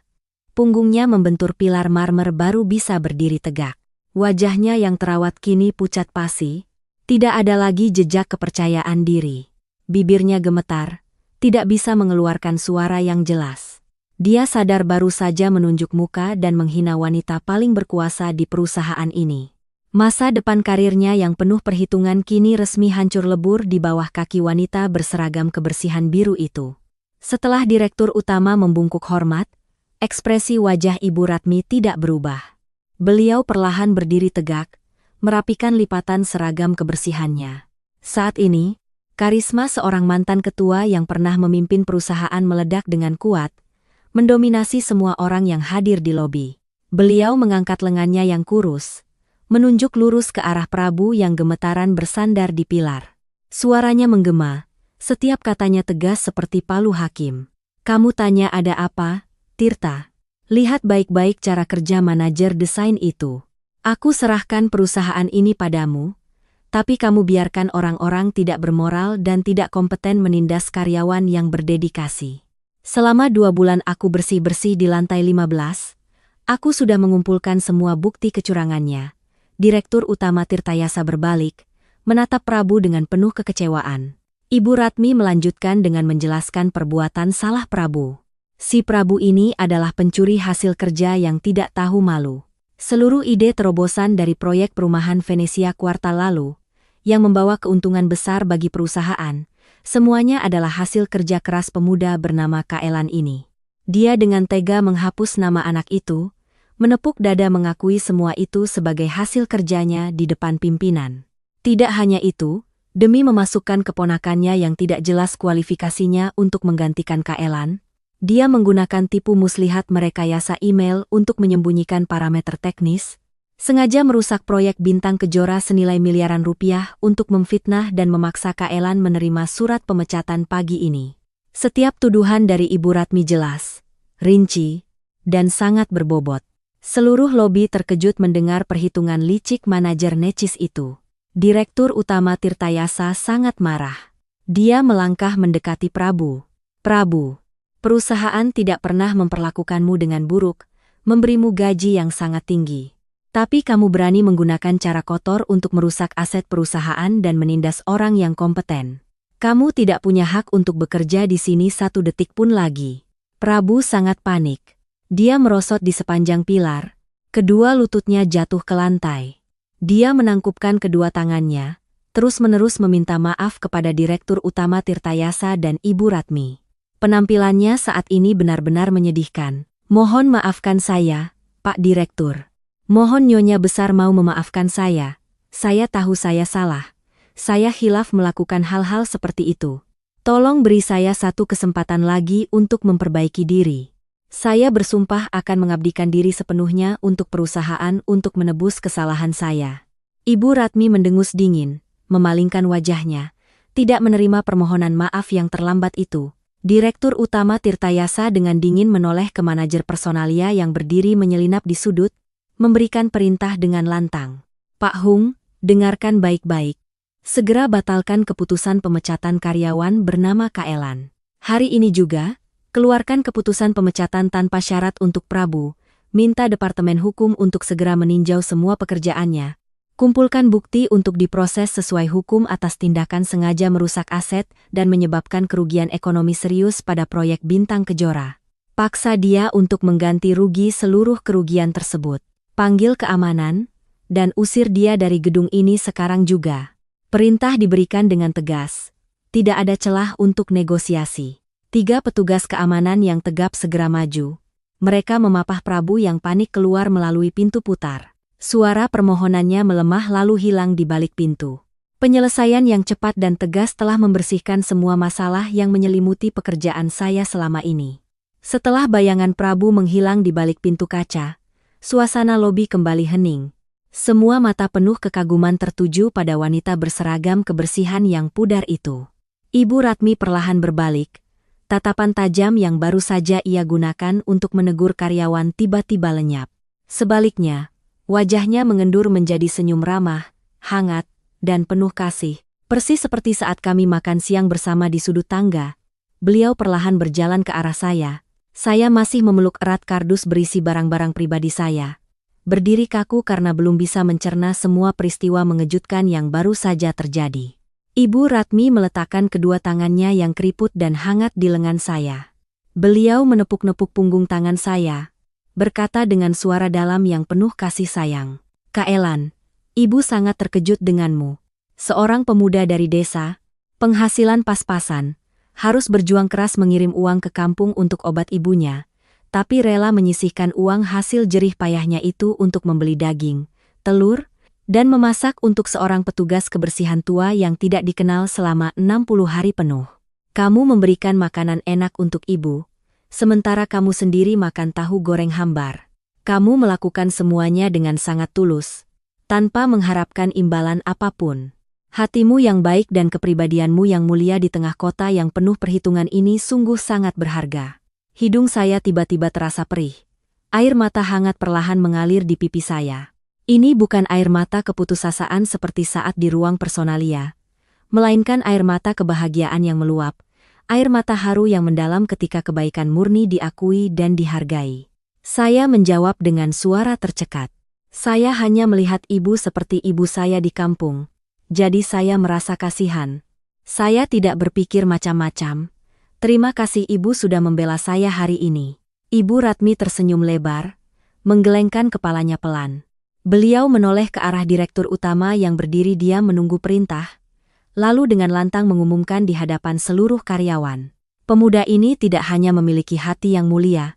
Punggungnya membentur pilar marmer baru bisa berdiri tegak. Wajahnya yang terawat kini pucat pasi. Tidak ada lagi jejak kepercayaan diri. Bibirnya gemetar, tidak bisa mengeluarkan suara yang jelas. Dia sadar baru saja menunjuk muka dan menghina wanita paling berkuasa di perusahaan ini. Masa depan karirnya yang penuh perhitungan kini resmi hancur lebur di bawah kaki wanita berseragam kebersihan biru itu. Setelah Direktur Utama membungkuk hormat, ekspresi wajah Ibu Ratmi tidak berubah. Beliau perlahan berdiri tegak, merapikan lipatan seragam kebersihannya. Saat ini, karisma seorang mantan ketua yang pernah memimpin perusahaan meledak dengan kuat, mendominasi semua orang yang hadir di lobi. Beliau mengangkat lengannya yang kurus, menunjuk lurus ke arah Prabu yang gemetaran bersandar di pilar. Suaranya menggema, setiap katanya tegas seperti palu hakim. "Kamu tanya ada apa, Tirta? Lihat baik-baik cara kerja manajer desain itu. Aku serahkan perusahaan ini padamu, tapi kamu biarkan orang-orang tidak bermoral dan tidak kompeten menindas karyawan yang berdedikasi. Selama 2 bulan aku bersih-bersih di lantai 15, aku sudah mengumpulkan semua bukti kecurangannya." Direktur Utama Tirtayasa berbalik, menatap Prabu dengan penuh kekecewaan. Ibu Ratmi melanjutkan dengan menjelaskan perbuatan salah Prabu. Si Prabu ini adalah pencuri hasil kerja yang tidak tahu malu. Seluruh ide terobosan dari proyek perumahan Venesia kuartal lalu, yang membawa keuntungan besar bagi perusahaan, semuanya adalah hasil kerja keras pemuda bernama Kaelan ini. Dia dengan tega menghapus nama anak itu, menepuk dada mengakui semua itu sebagai hasil kerjanya di depan pimpinan. Tidak hanya itu, demi memasukkan keponakannya yang tidak jelas kualifikasinya untuk menggantikan Kaelan, dia menggunakan tipu muslihat merekayasa email untuk menyembunyikan parameter teknis, sengaja merusak proyek Bintang Kejora senilai miliaran rupiah untuk memfitnah dan memaksa Kaelan menerima surat pemecatan pagi ini. Setiap tuduhan dari Ibu Ratmi jelas, rinci, dan sangat berbobot. Seluruh lobi terkejut mendengar perhitungan licik manajer necis itu. Direktur Utama Tirtayasa sangat marah. Dia melangkah mendekati Prabu. "Prabu, perusahaan tidak pernah memperlakukanmu dengan buruk, memberimu gaji yang sangat tinggi. Tapi kamu berani menggunakan cara kotor untuk merusak aset perusahaan dan menindas orang yang kompeten. Kamu tidak punya hak untuk bekerja di sini 1 detik pun lagi." Prabu sangat panik. Dia merosot di sepanjang pilar, kedua lututnya jatuh ke lantai. Dia menangkupkan kedua tangannya, terus-menerus meminta maaf kepada Direktur Utama Tirtayasa dan Ibu Ratmi. Penampilannya saat ini benar-benar menyedihkan. "Mohon maafkan saya, Pak Direktur. Mohon Nyonya Besar mau memaafkan saya tahu saya salah. Saya hilaf melakukan hal-hal seperti itu. Tolong beri saya 1 kesempatan lagi untuk memperbaiki diri. Saya bersumpah akan mengabdikan diri sepenuhnya untuk perusahaan untuk menebus kesalahan saya." Ibu Ratmi mendengus dingin, memalingkan wajahnya, tidak menerima permohonan maaf yang terlambat itu. Direktur Utama Tirtayasa dengan dingin menoleh ke manajer personalia yang berdiri menyelinap di sudut, memberikan perintah dengan lantang. "Pak Hung, dengarkan baik-baik. Segera batalkan keputusan pemecatan karyawan bernama Kaelan. Hari ini juga, keluarkan keputusan pemecatan tanpa syarat untuk Prabu. Minta Departemen Hukum untuk segera meninjau semua pekerjaannya. Kumpulkan bukti untuk diproses sesuai hukum atas tindakan sengaja merusak aset dan menyebabkan kerugian ekonomi serius pada proyek Bintang Kejora. Paksa dia untuk mengganti rugi seluruh kerugian tersebut. Panggil keamanan, dan usir dia dari gedung ini sekarang juga." Perintah diberikan dengan tegas. Tidak ada celah untuk negosiasi. 3 petugas keamanan yang tegap segera maju. Mereka memapah Prabu yang panik keluar melalui pintu putar. Suara permohonannya melemah lalu hilang di balik pintu. "Penyelesaian yang cepat dan tegas telah membersihkan semua masalah yang menyelimuti pekerjaan saya selama ini." Setelah bayangan Prabu menghilang di balik pintu kaca, suasana lobi kembali hening. Semua mata penuh kekaguman tertuju pada wanita berseragam kebersihan yang pudar itu. Ibu Ratmi perlahan berbalik, tatapan tajam yang baru saja ia gunakan untuk menegur karyawan tiba-tiba lenyap. Sebaliknya, wajahnya mengendur menjadi senyum ramah, hangat, dan penuh kasih. "Persis seperti saat kami makan siang bersama di sudut tangga." Beliau perlahan berjalan ke arah saya. Saya masih memeluk erat kardus berisi barang-barang pribadi saya. Berdiri kaku karena belum bisa mencerna semua peristiwa mengejutkan yang baru saja terjadi. Ibu Ratmi meletakkan kedua tangannya yang keriput dan hangat di lengan saya. Beliau menepuk-nepuk punggung tangan saya, berkata dengan suara dalam yang penuh kasih sayang. Kak Elan, ibu sangat terkejut denganmu. Seorang pemuda dari desa, penghasilan pas-pasan, harus berjuang keras mengirim uang ke kampung untuk obat ibunya, tapi rela menyisihkan uang hasil jerih payahnya itu untuk membeli daging, telur, dan memasak untuk seorang petugas kebersihan tua yang tidak dikenal selama 60 hari penuh. Kamu memberikan makanan enak untuk ibu, sementara kamu sendiri makan tahu goreng hambar. Kamu melakukan semuanya dengan sangat tulus, tanpa mengharapkan imbalan apapun. Hatimu yang baik dan kepribadianmu yang mulia di tengah kota yang penuh perhitungan ini sungguh sangat berharga. Hidung saya tiba-tiba terasa perih. Air mata hangat perlahan mengalir di pipi saya. Ini bukan air mata keputusasaan seperti saat di ruang personalia, melainkan air mata kebahagiaan yang meluap, air mata haru yang mendalam ketika kebaikan murni diakui dan dihargai. Saya menjawab dengan suara tercekat. Saya hanya melihat ibu seperti ibu saya di kampung, jadi saya merasa kasihan. Saya tidak berpikir macam-macam. Terima kasih ibu sudah membela saya hari ini. Ibu Ratmi tersenyum lebar, menggelengkan kepalanya pelan. Beliau menoleh ke arah direktur utama yang berdiri diam menunggu perintah, lalu dengan lantang mengumumkan di hadapan seluruh karyawan. Pemuda ini tidak hanya memiliki hati yang mulia,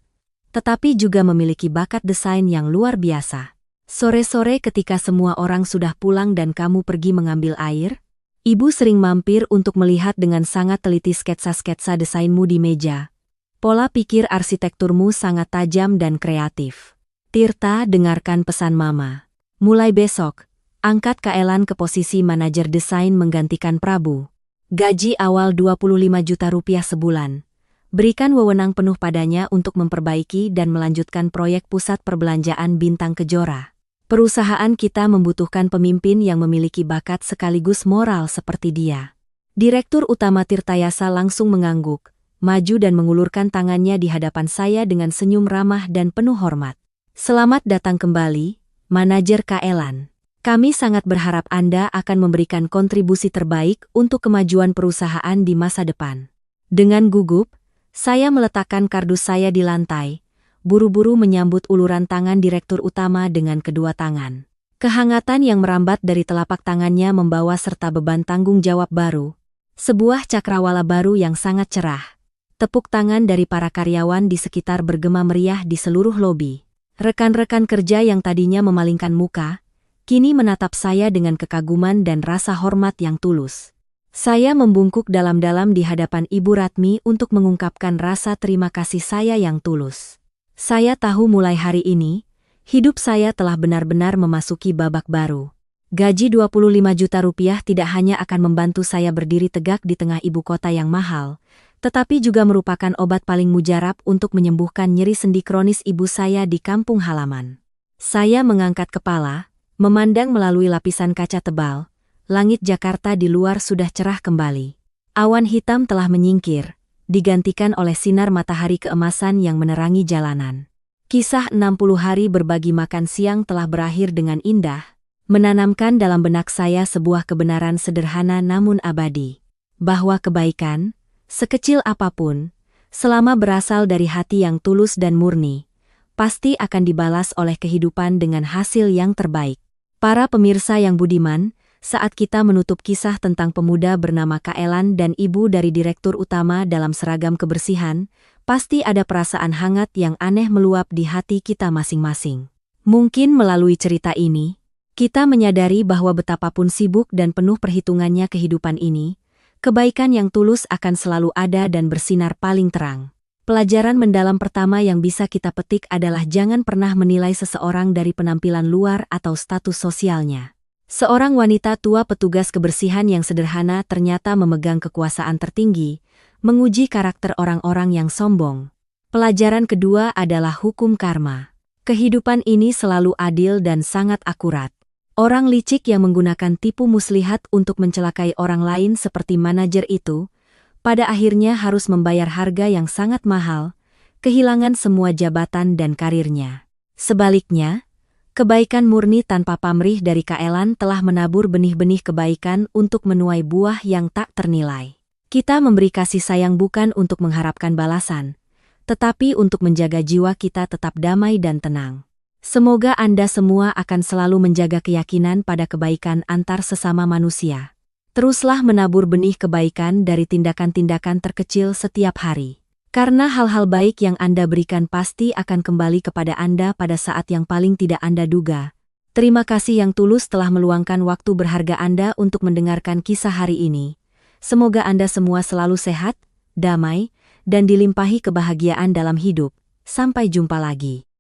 tetapi juga memiliki bakat desain yang luar biasa. Sore-sore ketika semua orang sudah pulang dan kamu pergi mengambil air, ibu sering mampir untuk melihat dengan sangat teliti sketsa-sketsa desainmu di meja. Pola pikir arsitekturmu sangat tajam dan kreatif. Tirta, dengarkan pesan Mama. Mulai besok, angkat Kak Elan ke posisi manajer desain menggantikan Prabu. Gaji awal 25 juta rupiah sebulan. Berikan wewenang penuh padanya untuk memperbaiki dan melanjutkan proyek pusat perbelanjaan Bintang Kejora. Perusahaan kita membutuhkan pemimpin yang memiliki bakat sekaligus moral seperti dia. Direktur utama Tirtayasa langsung mengangguk, maju dan mengulurkan tangannya di hadapan saya dengan senyum ramah dan penuh hormat. Selamat datang kembali, Manajer Kak Elan. Kami sangat berharap Anda akan memberikan kontribusi terbaik untuk kemajuan perusahaan di masa depan. Dengan gugup, saya meletakkan kardus saya di lantai, buru-buru menyambut uluran tangan direktur utama dengan kedua tangan. Kehangatan yang merambat dari telapak tangannya membawa serta beban tanggung jawab baru, sebuah cakrawala baru yang sangat cerah. Tepuk tangan dari para karyawan di sekitar bergema meriah di seluruh lobi. Rekan-rekan kerja yang tadinya memalingkan muka, kini menatap saya dengan kekaguman dan rasa hormat yang tulus. Saya membungkuk dalam-dalam di hadapan Ibu Ratmi untuk mengungkapkan rasa terima kasih saya yang tulus. Saya tahu mulai hari ini, hidup saya telah benar-benar memasuki babak baru. Gaji 25 juta rupiah tidak hanya akan membantu saya berdiri tegak di tengah ibu kota yang mahal, tetapi juga merupakan obat paling mujarab untuk menyembuhkan nyeri sendi kronis ibu saya di kampung halaman. Saya mengangkat kepala, memandang melalui lapisan kaca tebal. Langit Jakarta di luar sudah cerah kembali. Awan hitam telah menyingkir, digantikan oleh sinar matahari keemasan yang menerangi jalanan. Kisah 60 hari berbagi makan siang telah berakhir dengan indah, menanamkan dalam benak saya sebuah kebenaran sederhana namun abadi, bahwa kebaikan, sekecil apapun, selama berasal dari hati yang tulus dan murni, pasti akan dibalas oleh kehidupan dengan hasil yang terbaik. Para pemirsa yang budiman, saat kita menutup kisah tentang pemuda bernama Kak Elan dan ibu dari direktur utama dalam seragam kebersihan, pasti ada perasaan hangat yang aneh meluap di hati kita masing-masing. Mungkin melalui cerita ini, kita menyadari bahwa betapapun sibuk dan penuh perhitungannya kehidupan ini, kebaikan yang tulus akan selalu ada dan bersinar paling terang. Pelajaran mendalam pertama yang bisa kita petik adalah jangan pernah menilai seseorang dari penampilan luar atau status sosialnya. Seorang wanita tua petugas kebersihan yang sederhana ternyata memegang kekuasaan tertinggi, menguji karakter orang-orang yang sombong. Pelajaran kedua adalah hukum karma. Kehidupan ini selalu adil dan sangat akurat. Orang licik yang menggunakan tipu muslihat untuk mencelakai orang lain seperti manajer itu, pada akhirnya harus membayar harga yang sangat mahal, kehilangan semua jabatan dan karirnya. Sebaliknya, kebaikan murni tanpa pamrih dari Kak Elan telah menabur benih-benih kebaikan untuk menuai buah yang tak ternilai. Kita memberi kasih sayang bukan untuk mengharapkan balasan, tetapi untuk menjaga jiwa kita tetap damai dan tenang. Semoga Anda semua akan selalu menjaga keyakinan pada kebaikan antar sesama manusia. Teruslah menabur benih kebaikan dari tindakan-tindakan terkecil setiap hari. Karena hal-hal baik yang Anda berikan pasti akan kembali kepada Anda pada saat yang paling tidak Anda duga. Terima kasih yang tulus telah meluangkan waktu berharga Anda untuk mendengarkan kisah hari ini. Semoga Anda semua selalu sehat, damai, dan dilimpahi kebahagiaan dalam hidup. Sampai jumpa lagi.